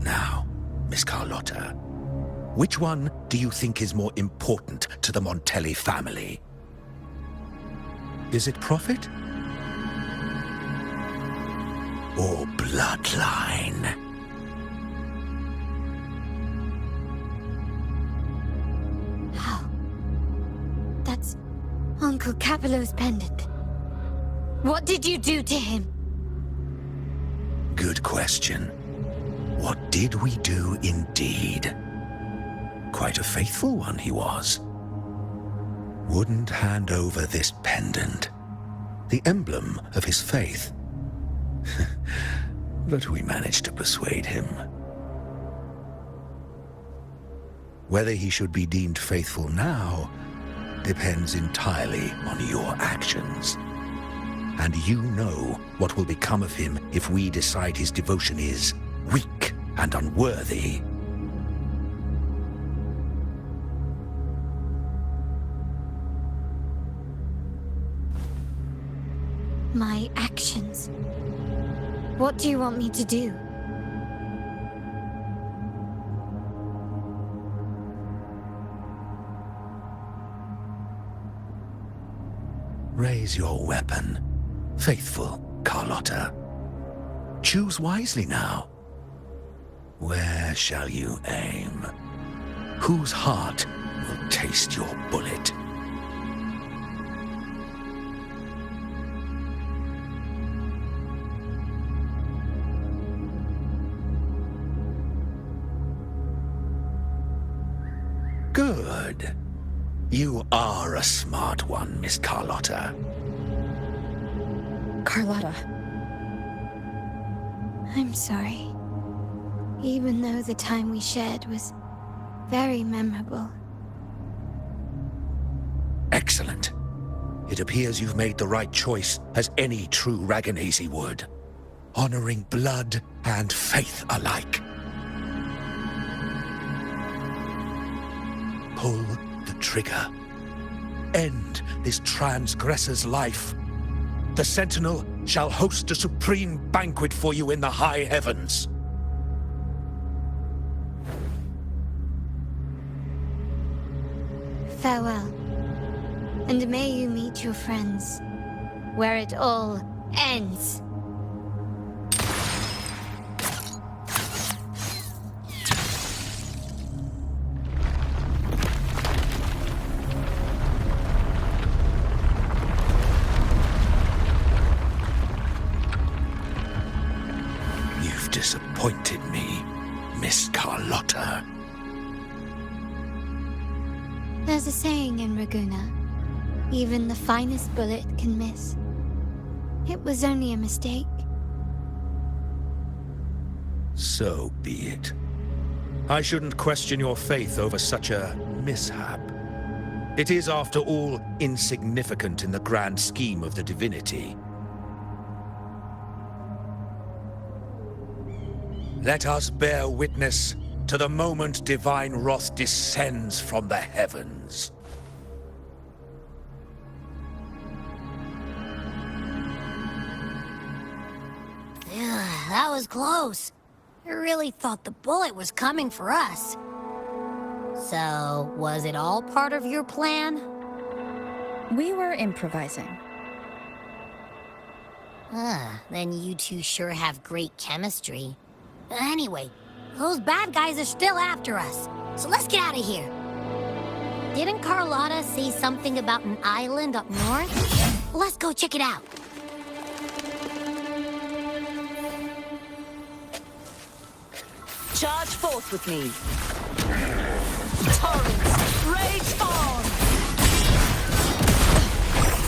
Now, Miss Carlotta, which one do you think is more important to the Montelli family? Is it profit? Or bloodline? How? That's Uncle Capello's pendant. What did you do to him? Good question. What did we do indeed? Quite a faithful one he was. Wouldn't hand over this pendant, the emblem of his faith. But we managed to persuade him. Whether he should be deemed faithful now depends entirely on your actions. And you know what will become of him if we decide his devotion is weak and unworthy. My actions. What do you want me to do? Raise your weapon, faithful Carlotta. Choose wisely now. Where shall you aim? Whose heart will taste your bullet? Good. You are a smart one, Miss Carlotta. Carlotta. I'm sorry. Even though the time we shared was very memorable. Excellent. It appears you've made the right choice, as any true Ragganese would. Honoring blood and faith alike. Pull the trigger. End this transgressor's life. The Sentinel shall host a supreme banquet for you in the high heavens. Farewell. And may you meet your friends, where it all ends. You've disappointed me, Miss Carlotta. There's a saying in Raguna. Even the finest bullet can miss. It was only a mistake. So be it. I shouldn't question your faith over such a mishap. It is, after all, insignificant in the grand scheme of the divinity. Let us bear witness to the moment divine wrath descends from the heavens. That was close. I really thought the bullet was coming for us. So, was it all part of your plan? We were improvising. Then you two sure have great chemistry. Anyway, Those bad guys are still after us. So let's get out of here. Didn't Carlotta say something about an island up north? Let's go check it out. Charge forth with me. Torrents, rage on!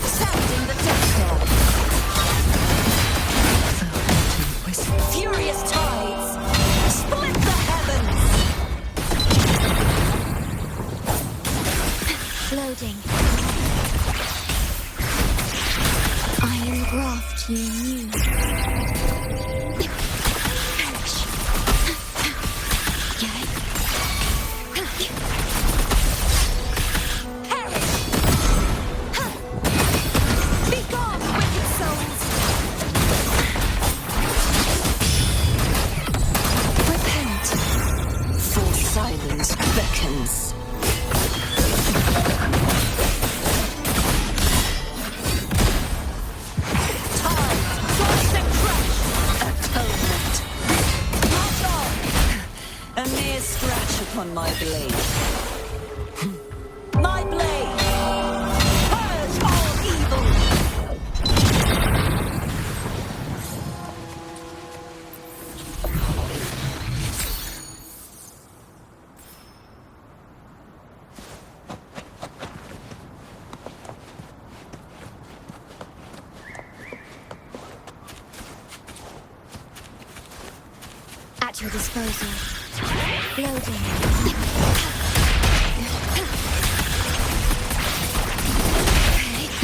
Sounding the death knell. Furious tides, split the heavens! Loading. Iron graft you knew. Perish. Get it? Perish! Be gone, wicked souls! Repent, for silence beckons. A mere scratch upon my blade. My blade! Purge all evil! At your disposal. Loading.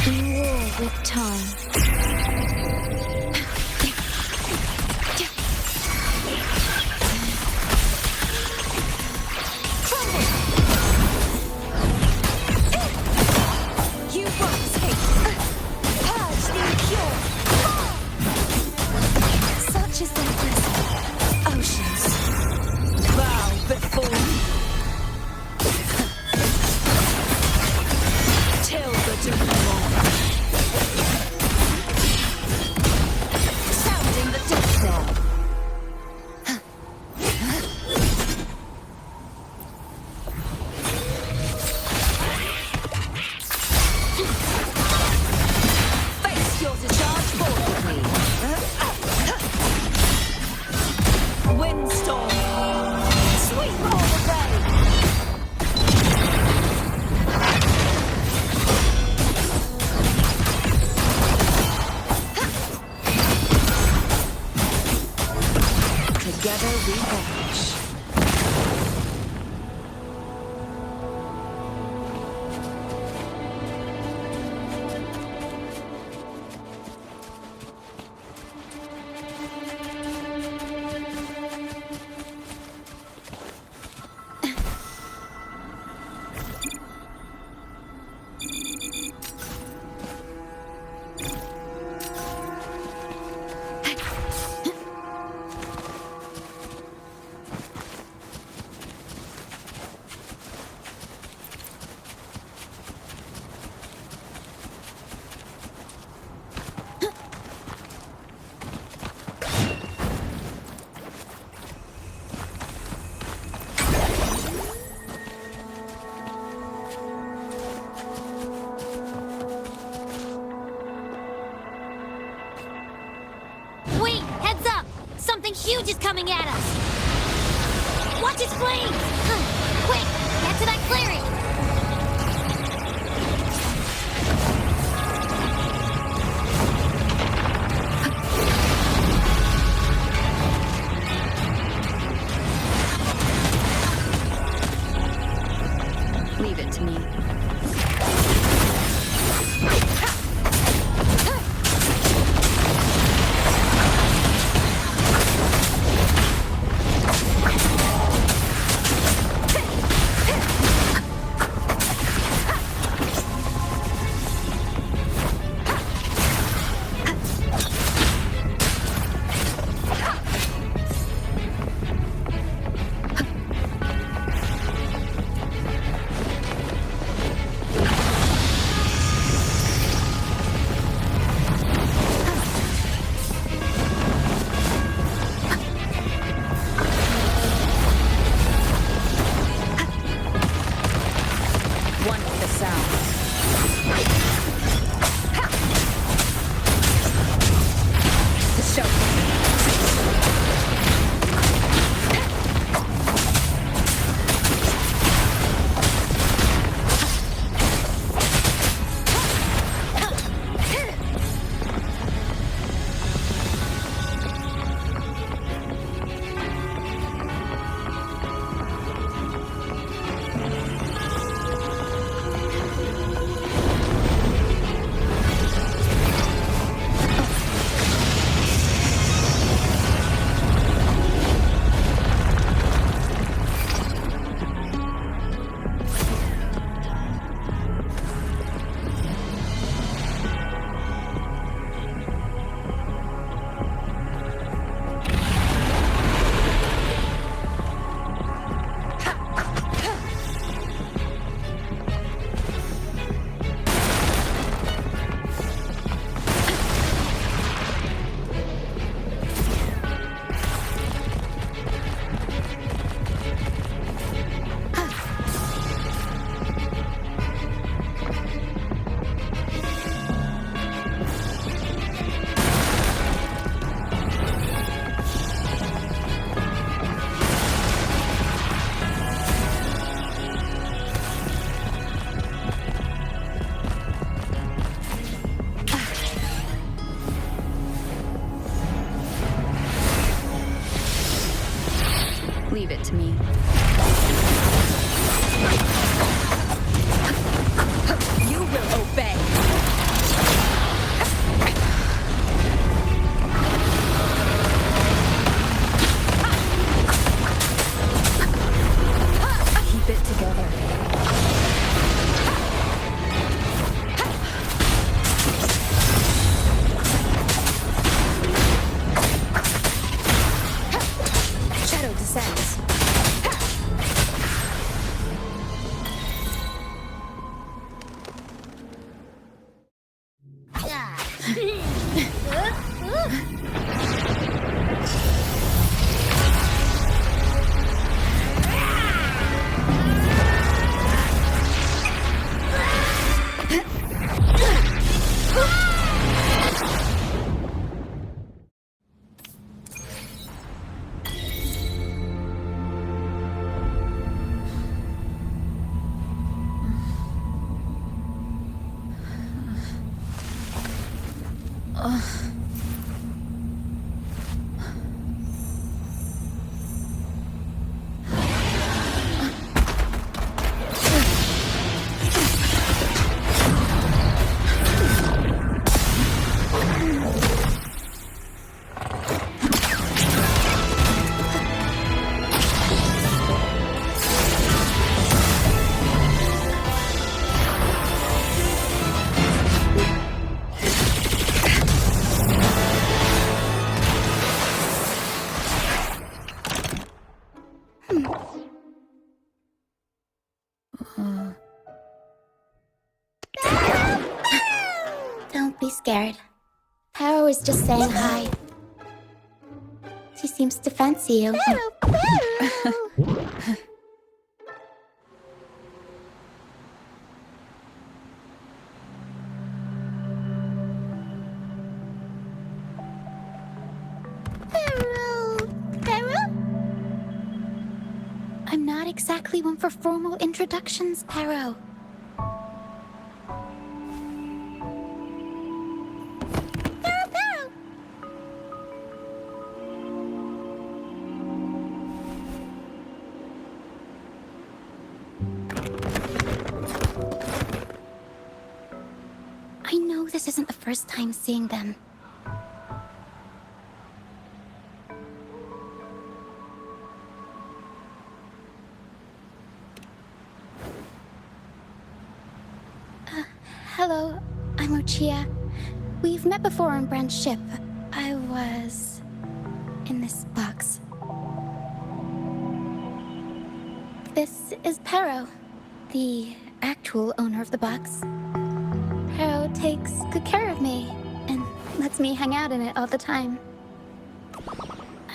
In war with time. You won't escape! Purge the impure! Such is their bliss. Oceans, bow before me. Till the dawn. Sounding the death knell. Face your discharge forward with me. Windstorm. Sweep all away. Together we vanish. Wait, heads up! Something huge is coming at us! Watch its flames! Quick, get to that clearing! Leave it to me. One with the sound. The show. Leave it to me. You will obey. Keep it together. Shadow descends. Don't be scared. Paro is just saying hi. She seems to fancy you. I'm not exactly one for formal introductions, Paro. I know this isn't the first time seeing them. Hello, I'm Lucia. We've met before on Brand's ship. I was in this box. This is Paro, the actual owner of the box. Paro takes good care of me and lets me hang out in it all the time.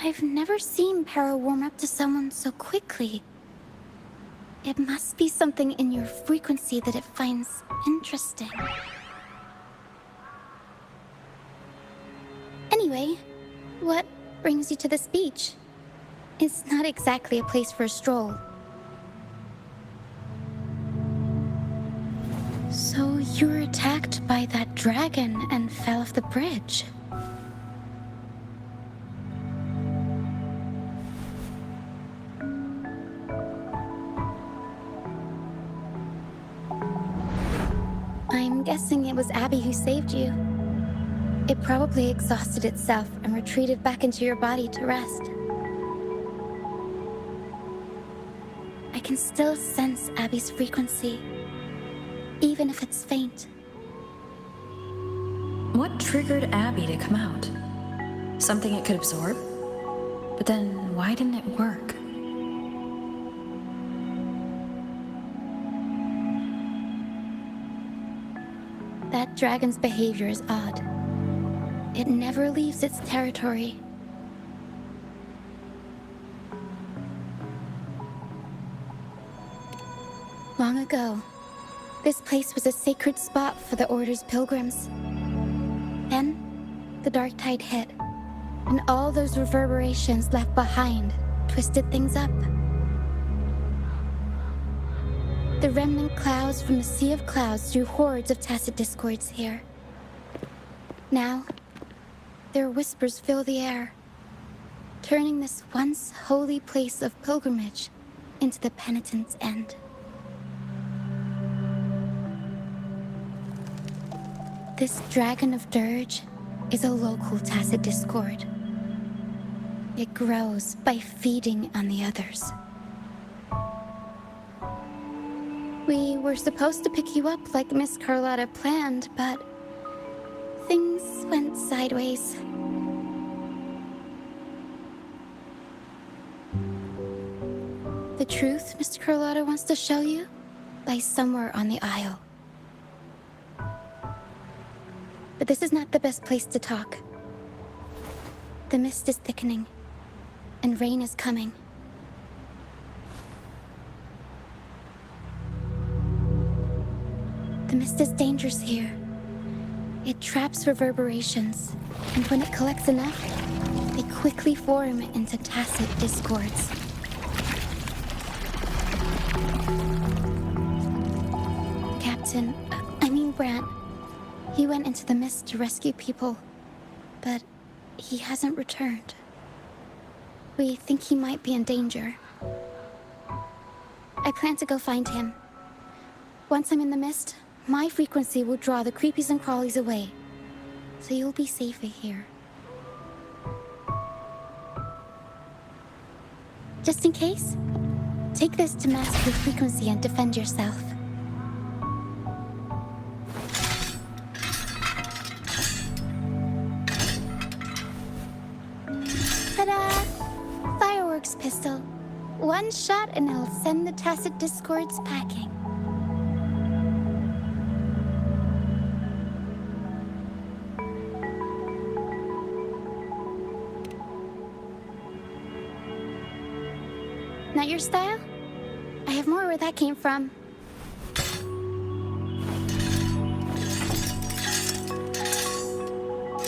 I've never seen Paro warm up to someone so quickly. It must be something in your frequency that it finds interesting. Anyway, what brings you to this beach? It's not exactly a place for a stroll. So you were attacked by that dragon and fell off the bridge. I'm guessing it was Abby who saved you. It probably exhausted itself and retreated back into your body to rest. I can still sense Abby's frequency, even if it's faint. What triggered Abby to come out? Something it could absorb? But then why didn't it work? That dragon's behavior is odd. It never leaves its territory. Long ago, this place was a sacred spot for the Order's pilgrims. Then, the dark tide hit, and all those reverberations left behind twisted things up. The remnant clouds from the sea of clouds drew hordes of tacit discords here. Now, their whispers fill the air, turning this once holy place of pilgrimage into the penitent's end. This dragon of dirge is a local tacit discord. It grows by feeding on the others. We were supposed to pick you up like Miss Carlotta planned, but things went sideways. The truth Mr. Carlotta wants to show you lies somewhere on the Isle. But this is not the best place to talk. The mist is thickening, and rain is coming. The mist is dangerous here. It traps reverberations, and when it collects enough, they quickly form into tacit discords. Brant. He went into the mist to rescue people, but he hasn't returned. We think he might be in danger. I plan to go find him. Once I'm in the mist, my frequency will draw the creepies and crawlies away, so you'll be safer here. Just in case, take this to mask your frequency and defend yourself. Ta-da! Fireworks pistol. One shot and it'll send the tacit discords packing. Not your style? I have more where that came from.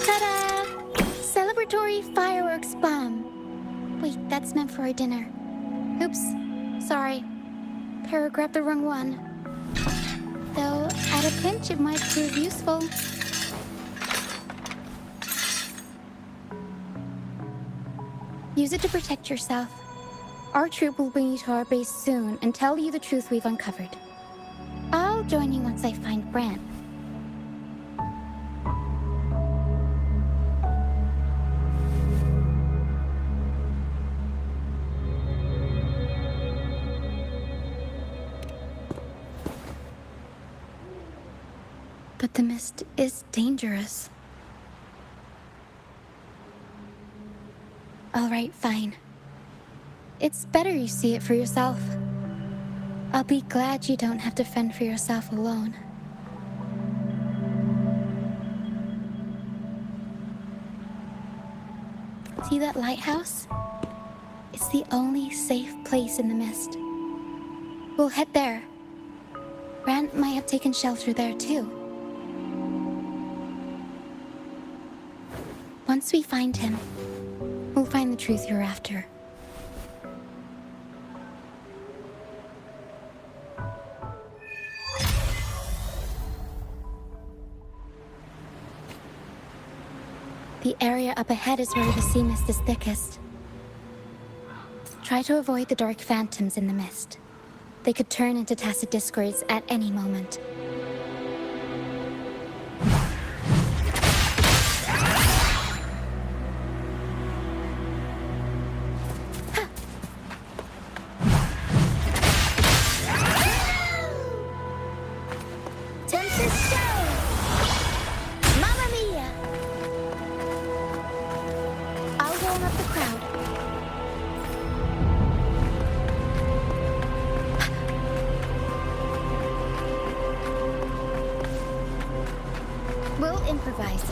Ta-da! Celebratory fireworks bomb. Wait, that's meant for our dinner. Oops, sorry. Para grabbed the wrong one. Though, at a pinch, it might prove useful. Use it to protect yourself. Our troop will bring you to our base soon and tell you the truth we've uncovered. I'll join you once I find Brant. But the mist is dangerous. All right, fine. It's better you see it for yourself. I'll be glad you don't have to fend for yourself alone. See that lighthouse? It's the only safe place in the mist. We'll head there. Rand might have taken shelter there too. Once we find him, we'll find the truth you're after. The area up ahead is where the sea mist is thickest. Try to avoid the dark phantoms in the mist. They could turn into tacit discords at any moment. We'll improvise.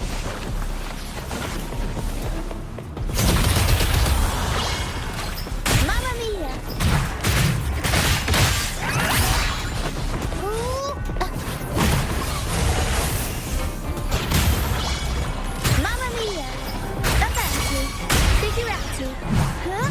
Mamma mia! Ooh. Mamma mia! Avanti! Figurati! Huh?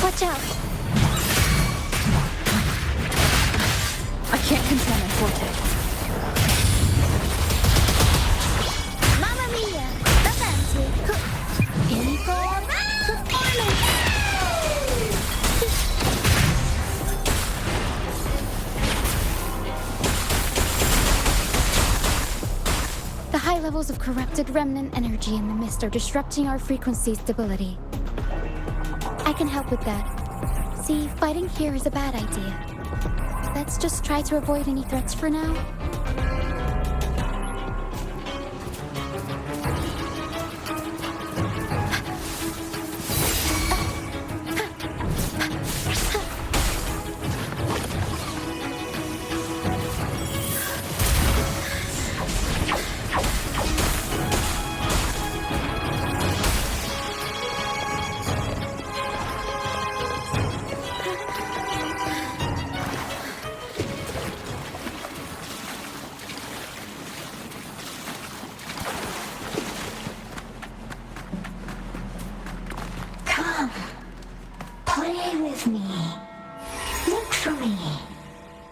Watch out! I can't control my vortex. Mamma mia! Avanti! Inform! The high levels of corrupted remnant energy in the mist are disrupting our frequency stability. I can help with that. See, fighting here is a bad idea. Let's just try to avoid any threats for now.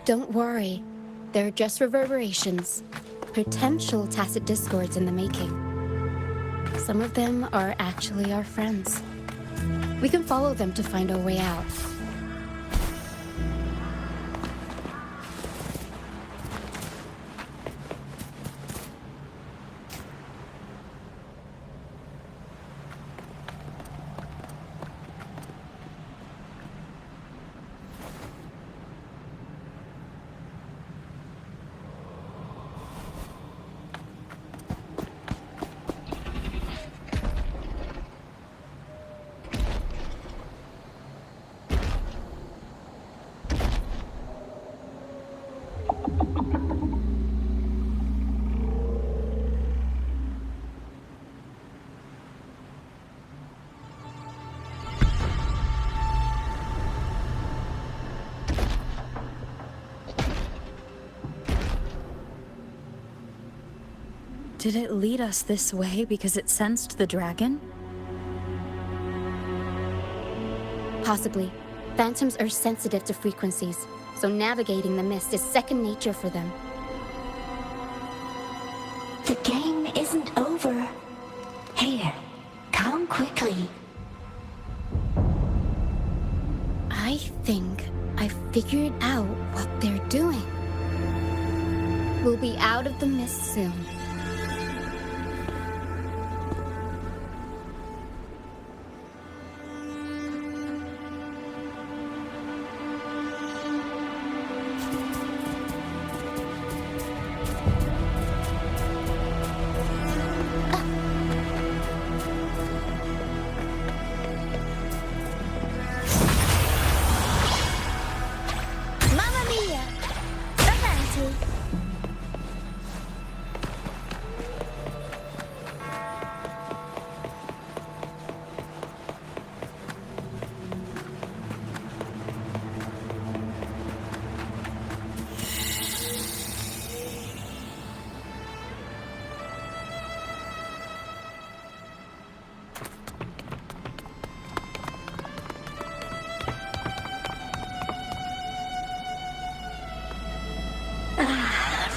Don't worry. They're just reverberations. Potential tacit discords in the making. Some of them are actually our friends. We can follow them to find our way out. Did it lead us this way because it sensed the dragon? Possibly. Phantoms are sensitive to frequencies, so navigating the mist is second nature for them. The game isn't over. Here, come quickly. think I've figured out what they're doing. We'll be out of the mist soon. Mamma mia! Avanti!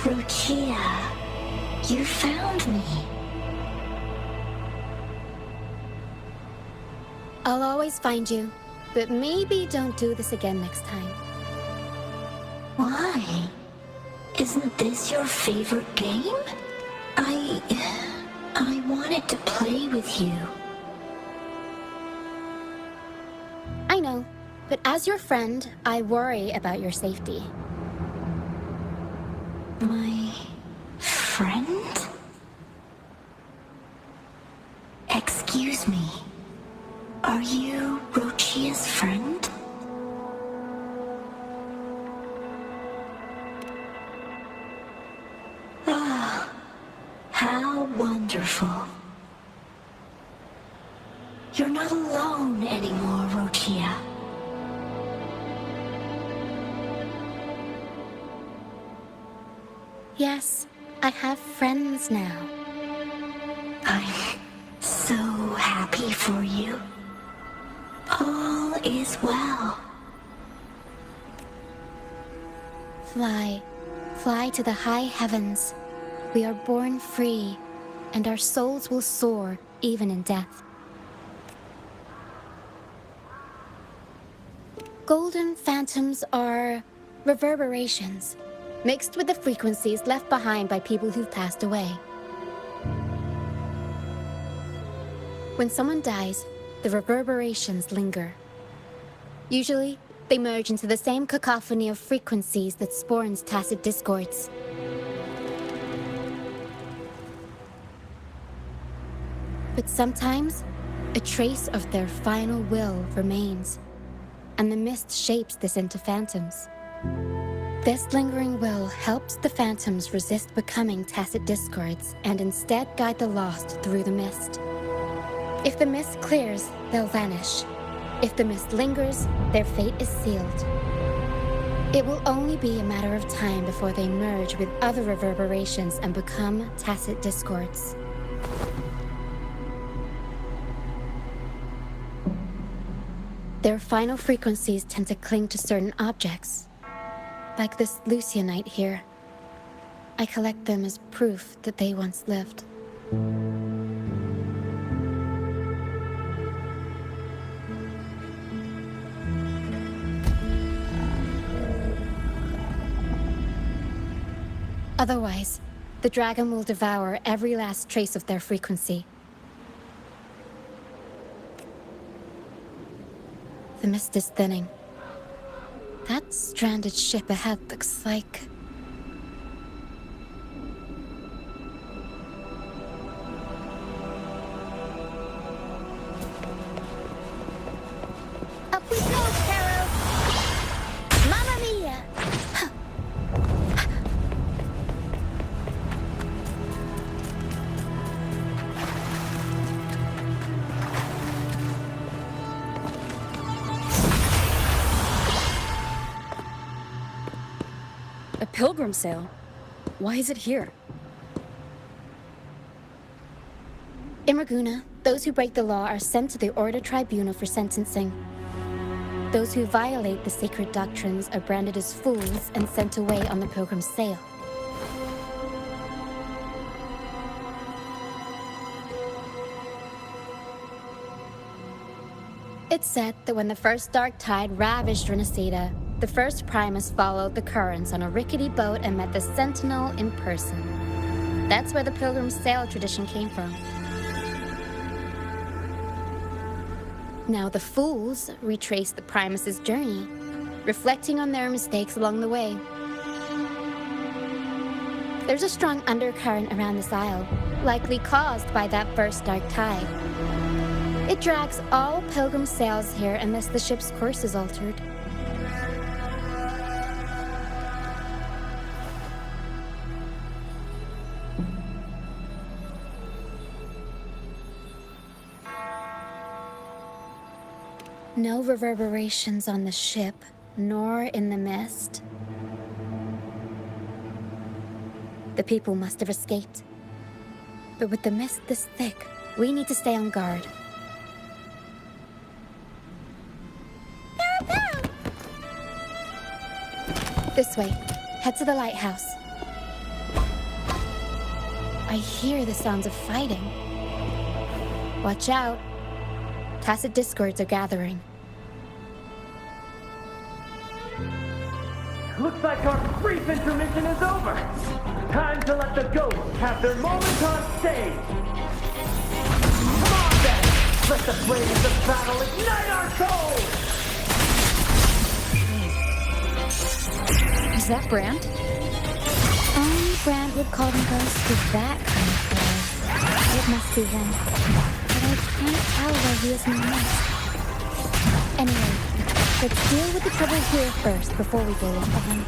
Lucia, you found me. I'll always find you, but maybe don't do this again next time. Why? Isn't this your favorite game? I wanted to play with you. I know, but as your friend, I worry about your safety. My friend? Excuse me. Are you Rochia's friend? Ah, how wonderful. You're not alone anymore, Rochia. Yes, I have friends now. I'm so happy for you. All is well. Fly, fly to the high heavens. We are born free, and our souls will soar even in death. Golden phantoms are reverberations, mixed with the frequencies left behind by people who've passed away. When someone dies, the reverberations linger. Usually, they merge into the same cacophony of frequencies that spawns tacit discords. But sometimes, a trace of their final will remains, and the mist shapes this into phantoms. This lingering will helps the phantoms resist becoming tacit discords and instead guide the lost through the mist. If the mist clears, they'll vanish. If the mist lingers, their fate is sealed. It will only be a matter of time before they merge with other reverberations and become tacit discords. Their final frequencies tend to cling to certain objects, like this Lucianite here. I collect them as proof that they once lived. Otherwise, the dragon will devour every last trace of their frequency. The mist is thinning. That stranded ship ahead looks like... Up we go, Caro! Mamma mia! A pilgrim sale? Why is it here? In Raguna, those who break the law are sent to the Order Tribunal for sentencing. Those who violate the sacred doctrines are branded as fools and sent away on the pilgrim's sale. It's said that when the first dark tide ravaged Renesita, the first Primus followed the currents on a rickety boat and met the Sentinel in person. That's where the Pilgrim's Sail tradition came from. Now the Fools retrace the Primus's journey, reflecting on their mistakes along the way. There's a strong undercurrent around this isle, likely caused by that first dark tide. It drags all Pilgrim sails here unless the ship's course is altered. No reverberations on the ship, nor in the mist. The people must have escaped. But with the mist this thick, we need to stay on guard. This way. Head to the lighthouse. I hear the sounds of fighting. Watch out. Tacit discords are gathering. Looks like our brief intermission is over. Time to let the ghosts have their moment on stage. Come on then! Let the flames of battle ignite our souls! Is that Brand? Only Brand would call them ghosts with that kind of power. It must be him. But I can't tell where he is in the mist. Anyway, let's deal with the trouble here first before we go look for him.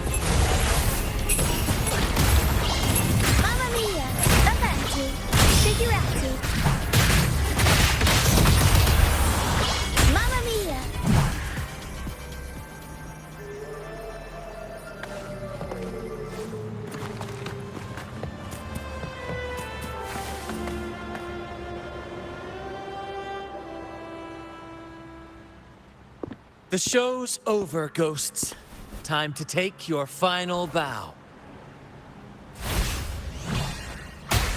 Mamma mia! Avanti! Figurati! Mamma mia! The show's over, ghosts. Time to take your final bow.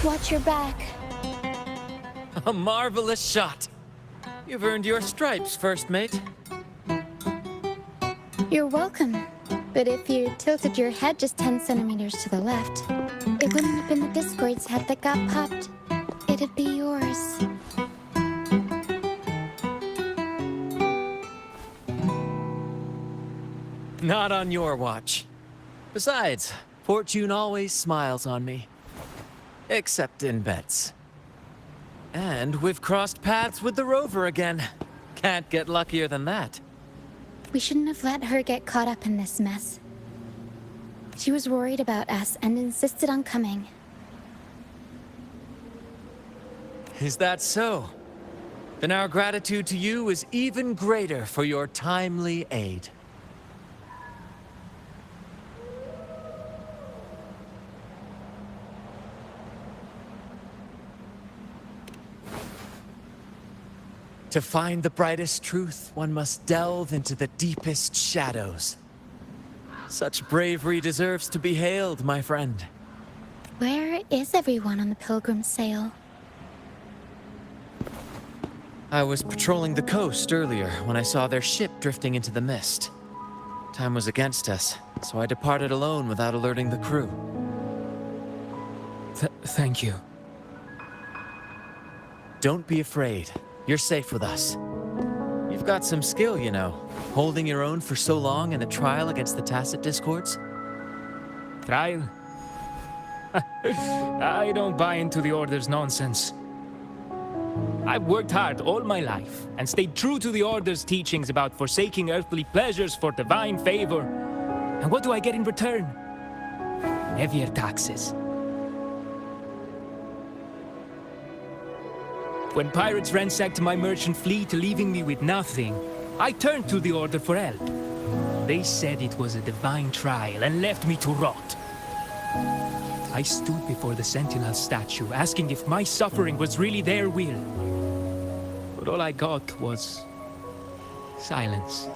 Watch your back. A marvelous shot. You've earned your stripes, first mate. You're welcome. But if you tilted your head just 10 centimeters to the left, it wouldn't have been the Discord's head that got popped. It'd be yours. Not on your watch. Besides, fortune always smiles on me. Except in bets. And we've crossed paths with the rover again. Can't get luckier than that. We shouldn't have let her get caught up in this mess. She was worried about us and insisted on coming. Is that so? Then our gratitude to you is even greater for your timely aid. To find the brightest truth, one must delve into the deepest shadows. Such bravery deserves to be hailed, my friend. Where is everyone on the Pilgrim's Sail? I was patrolling the coast earlier when I saw their ship drifting into the mist. Time was against us, so I departed alone without alerting the crew. Thank you. Don't be afraid. You're safe with us. You've got some skill, you know, holding your own for so long in a trial against the Tacit Discords. Trial? I don't buy into the Order's nonsense. I've worked hard all my life and stayed true to the Order's teachings about forsaking earthly pleasures for divine favor. And what do I get in return? Heavier taxes. When pirates ransacked my merchant fleet, leaving me with nothing, I turned to the Order for help. They said it was a divine trial and left me to rot. I stood before the Sentinel statue, asking if my suffering was really their will. But all I got was silence.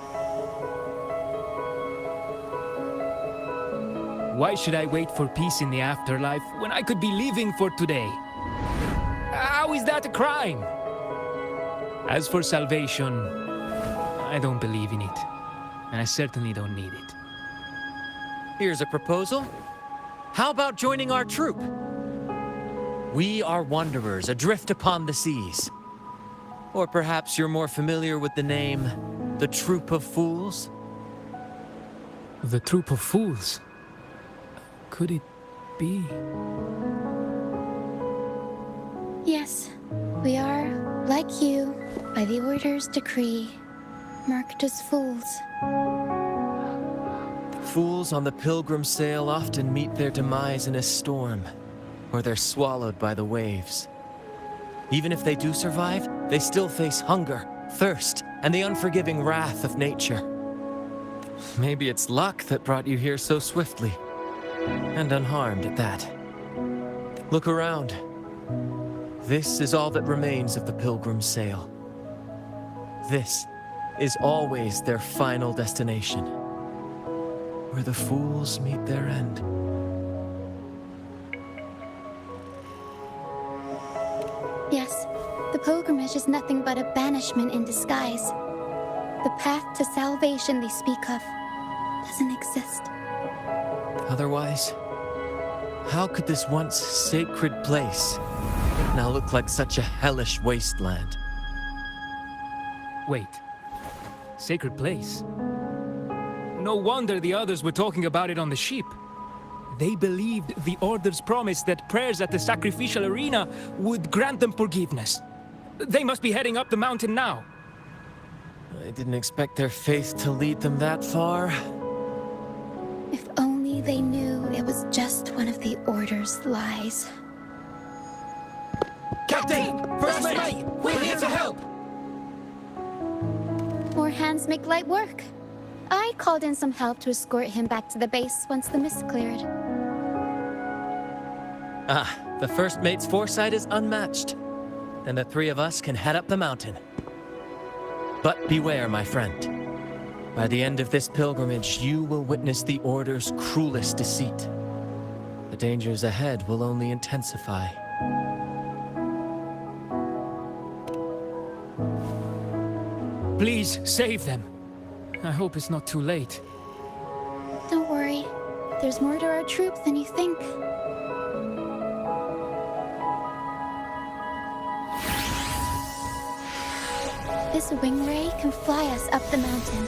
Why should I wait for peace in the afterlife when I could be living for today? How is that a crime? As for salvation, I don't believe in it. And I certainly don't need it. Here's a proposal. How about joining our troop? We are wanderers adrift upon the seas. Or perhaps you're more familiar with the name, the Troop of Fools? The Troop of Fools? Could it be? Yes, we are, like you, by the Order's decree, marked as fools. Fools on the pilgrim sail often meet their demise in a storm, or they're swallowed by the waves. Even if they do survive, they still face hunger, thirst, and the unforgiving wrath of nature. Maybe it's luck that brought you here so swiftly, and unharmed at that. Look around. This is all that remains of the pilgrim's sail. This is always their final destination, where the fools meet their end. Yes, the pilgrimage is nothing but a banishment in disguise. The path to salvation they speak of doesn't exist. Otherwise, how could this once sacred place now look like such a hellish wasteland? Wait. Sacred place? No wonder the others were talking about it on the ship. They believed the Order's promise that prayers at the sacrificial arena would grant them forgiveness. They must be heading up the mountain now. I didn't expect their faith to lead them that far. If only they knew it was just one of the Order's lies. Captain! First mate! We're here to help! More hands make light work. I called in some help to escort him back to the base once the mist cleared. Ah, the first mate's foresight is unmatched. Then the three of us can head up the mountain. But beware, my friend. By the end of this pilgrimage, you will witness the Order's cruelest deceit. The dangers ahead will only intensify. Please, save them. I hope it's not too late. Don't worry. There's more to our troop than you think. This wing ray can fly us up the mountain.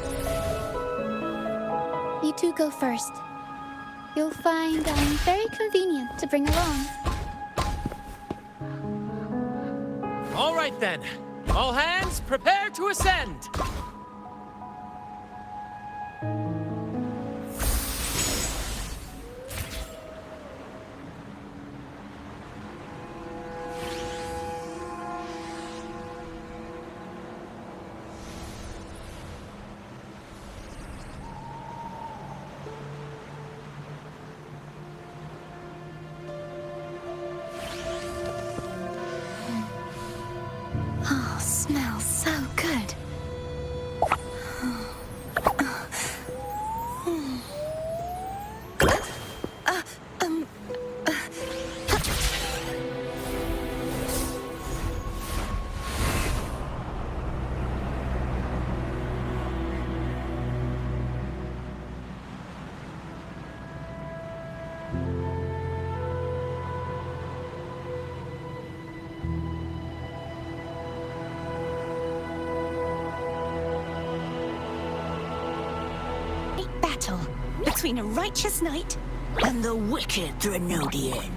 You two go first. You'll find very convenient to bring along. All right then. All hands, prepare to ascend! Oh, smells so good. Battle between a righteous knight and the wicked Threnodian.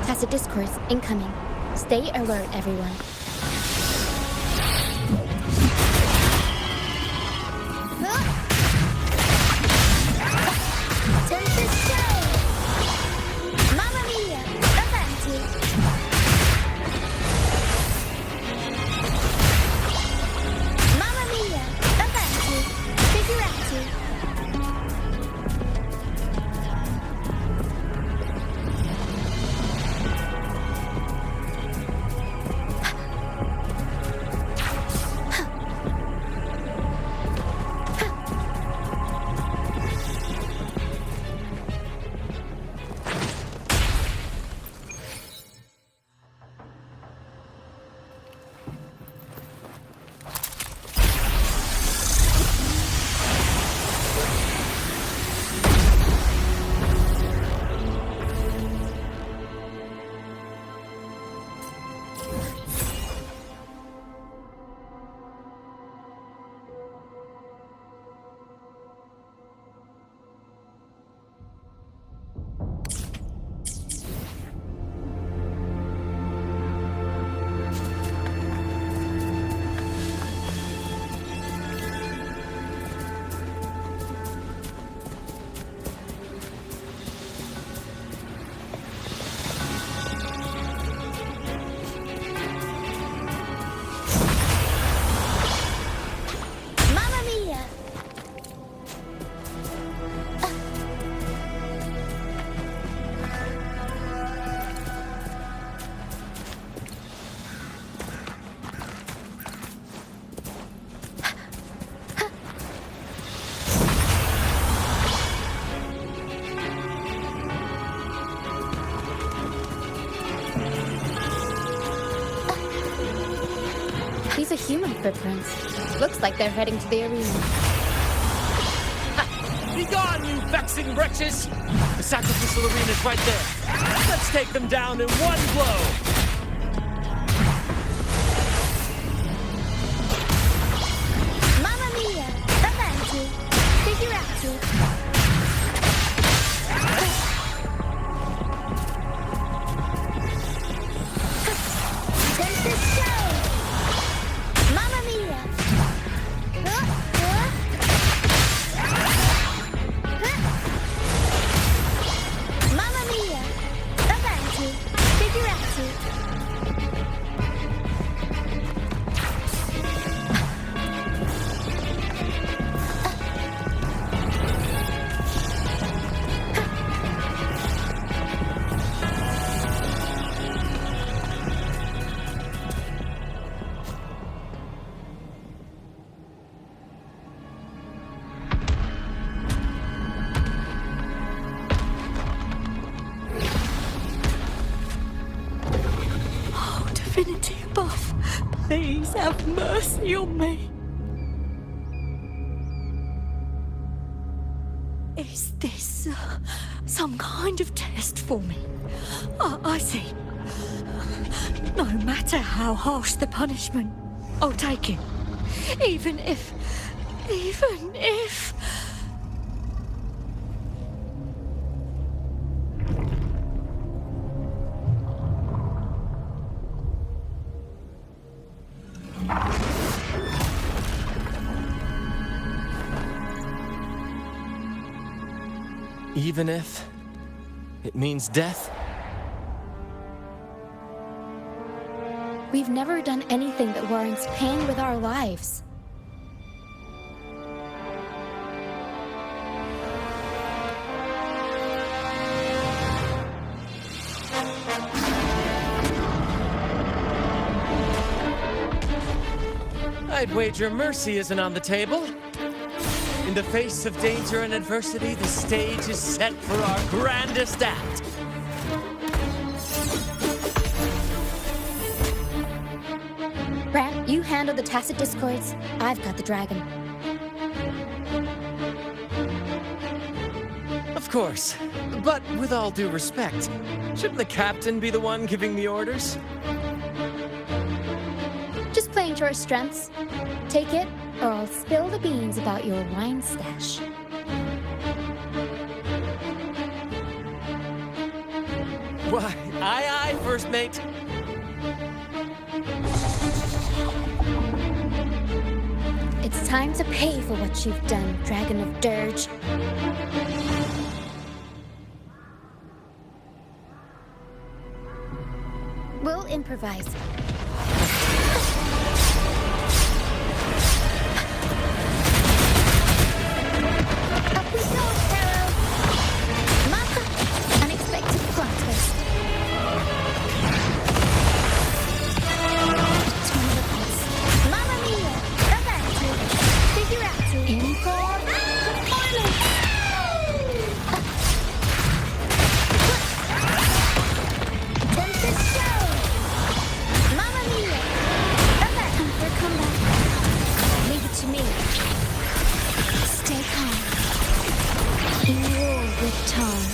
Tacit discourse incoming. Stay alert, everyone. human footprints. Looks like they're heading to the arena. Be gone, you vexing wretches! The sacrificial arena's right there. Let's take them down in one blow! Mamma mia! Avanti! Figurati! Dentist show! Mamma mia! Mamma mia! Avanti! Figurati! Oh, divinity above, please have mercy on me. Is this some kind of test for me? I see. No matter how harsh the punishment, I'll take it. Even if... Even if it means death? We've never done anything that warrants paying with our lives. I'd wager mercy isn't on the table. In the face of danger and adversity, the stage is set for our grandest act. Brant, you handle the tacit discords. I've got the dragon. Of course. But with all due respect, shouldn't the captain be the one giving the orders? Just playing to our strengths. Take it, or I'll spill the beans about your wine stash. Why, aye, first mate. It's time to pay for what you've done, Dragon of Dirge. We'll improvise. Up we go, Pharaoh! Mama! Unexpected plot twist. Turn the pulse. Mamma mia! Avanti! Figurati! Improv! Compiling! Dentist show! Mamma mia! Avanti! Their comeback. Leave it to me. Stay calm. Roar with time.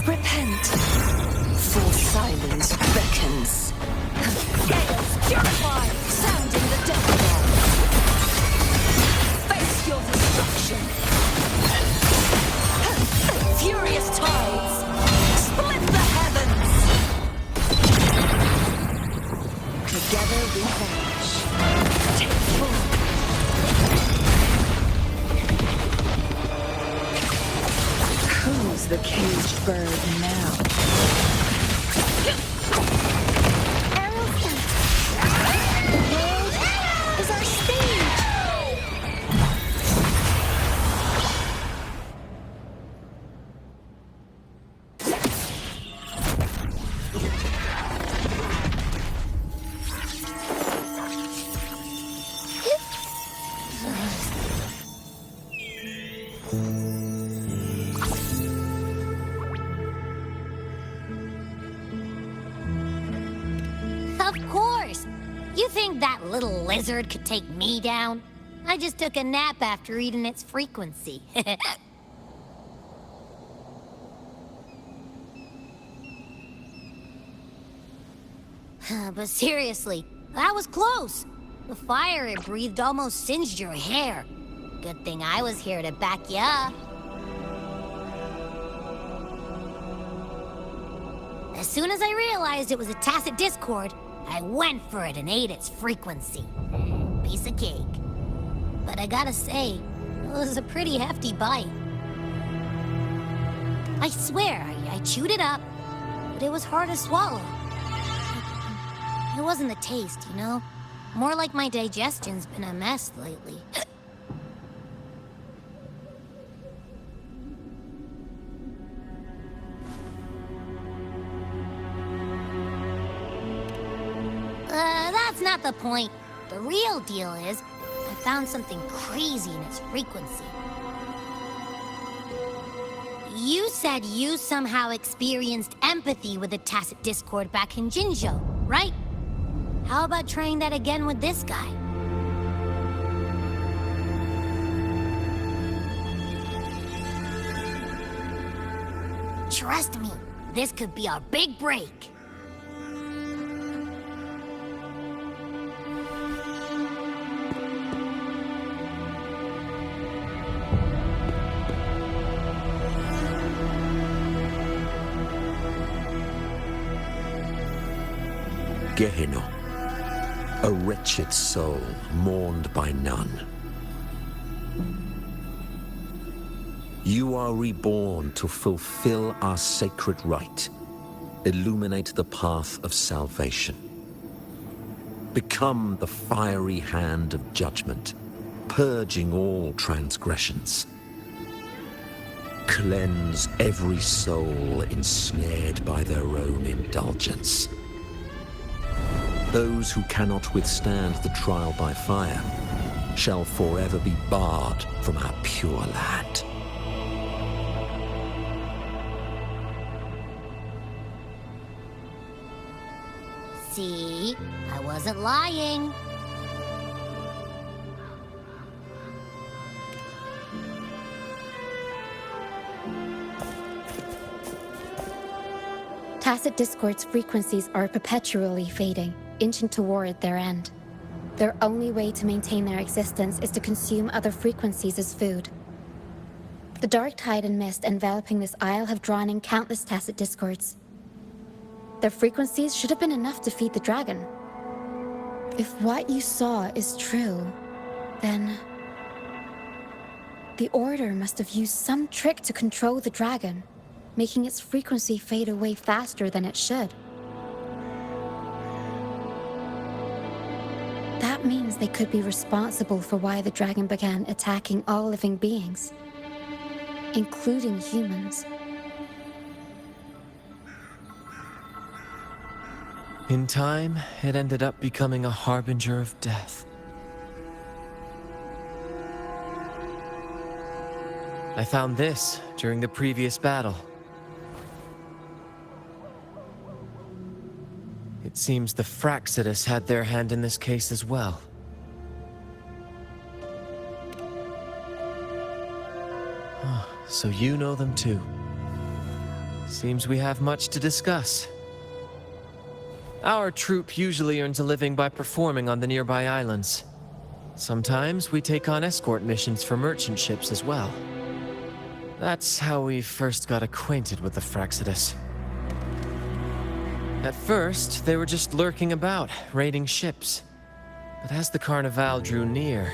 Repent, for silence beckons. Gales purify, sounding the death bell. Face your destruction. Furious tides, split the heavens. Together we vanish. Take form. Who's the caged bird now? Arrow sent. The world is our stage. You think that little lizard could take me down? I just took a nap after eating its frequency. But seriously, that was close. The fire it breathed almost singed your hair. Good thing I was here to back you up. As soon as I realized it was a tacit discord, I went for it and ate its frequency. Piece of cake. But I gotta say, it was a pretty hefty bite. I swear, I chewed it up, but it was hard to swallow. It wasn't the taste, you know? More like my digestion's been a mess lately. That's not the point. The real deal is, I found something crazy in its frequency. You said you somehow experienced empathy with the tacit discord back in Jinzhou, right? How about trying that again with this guy? Trust me, this could be our big break. Gehenna, a wretched soul mourned by none. You are reborn to fulfill our sacred rite, illuminate the path of salvation. Become the fiery hand of judgment, purging all transgressions. Cleanse every soul ensnared by their own indulgence. Those who cannot withstand the trial by fire shall forever be barred from our pure land. See? I wasn't lying. Tacit discord's frequencies are perpetually fading, inching toward their end. Their only way to maintain their existence is to consume other frequencies as food. The dark tide and mist enveloping this isle have drawn in countless tacit discords. Their frequencies should have been enough to feed the dragon. If what you saw is true, then the Order must have used some trick to control the dragon, making its frequency fade away faster than it should. That means they could be responsible for why the dragon began attacking all living beings, including humans. In time, it ended up becoming a harbinger of death. I found this during the previous battle. It seems the Fraxidus had their hand in this case as well. So you know them too. Seems we have much to discuss. Our troop usually earns a living by performing on the nearby islands. Sometimes we take on escort missions for merchant ships as well. That's how we first got acquainted with the Fraxidus. At first, they were just lurking about, raiding ships. But as the Carnival drew near,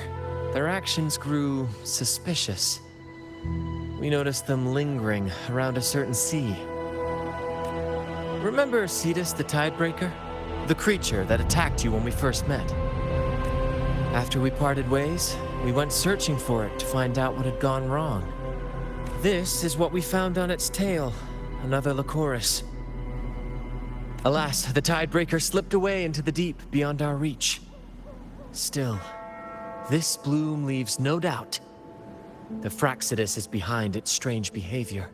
their actions grew suspicious. We noticed them lingering around a certain sea. Remember Cetus the Tidebreaker? The creature that attacked you when we first met. After we parted ways, we went searching for it to find out what had gone wrong. This is what we found on its tail, another Lycoris. Alas, the Tidebreaker slipped away into the deep beyond our reach. Still, this bloom leaves no doubt. The Fraxidus is behind its strange behavior.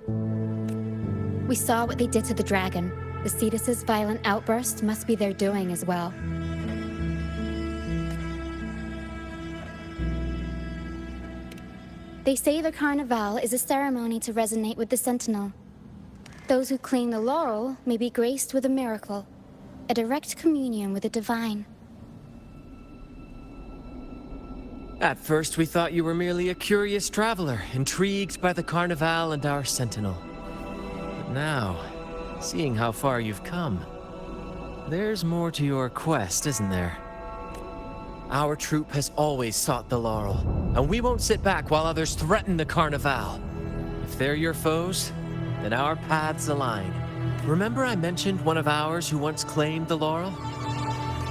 We saw what they did to the dragon. The Cetus's violent outburst must be their doing as well. They say the Carnival is a ceremony to resonate with the Sentinel. Those who claim the laurel may be graced with a miracle, a direct communion with the divine. At first, we thought you were merely a curious traveler, intrigued by the Carnival and our Sentinel. But now, seeing how far you've come, there's more to your quest, isn't there? Our troop has always sought the laurel, and we won't sit back while others threaten the Carnival. If they're your foes, then our paths align. Remember I mentioned one of ours who once claimed the laurel?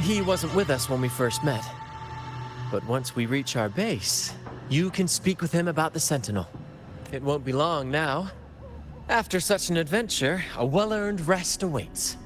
He wasn't with us when we first met. But once we reach our base, you can speak with him about the Sentinel. It won't be long now. After such an adventure, a well-earned rest awaits.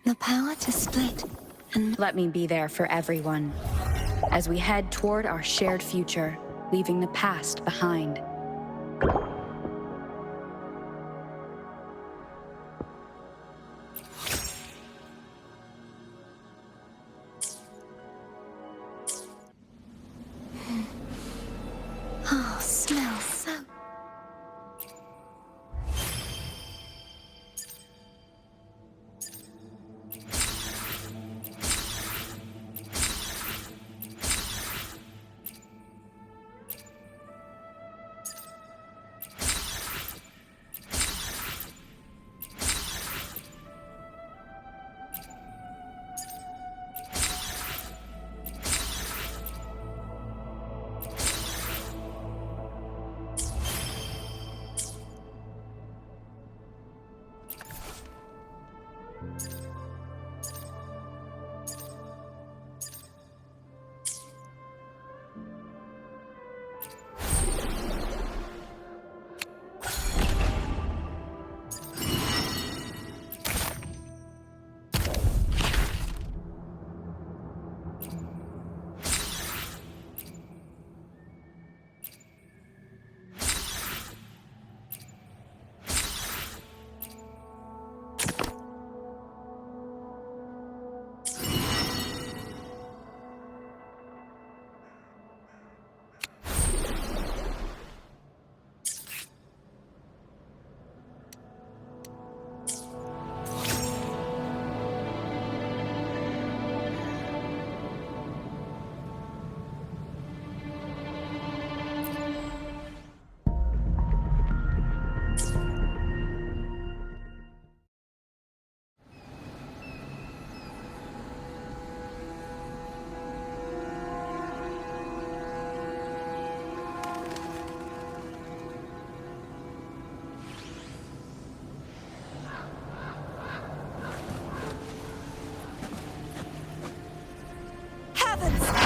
The power to split and... Let me be there for everyone, as we head toward our shared future, leaving the past behind. Oh, smells so... Heavens!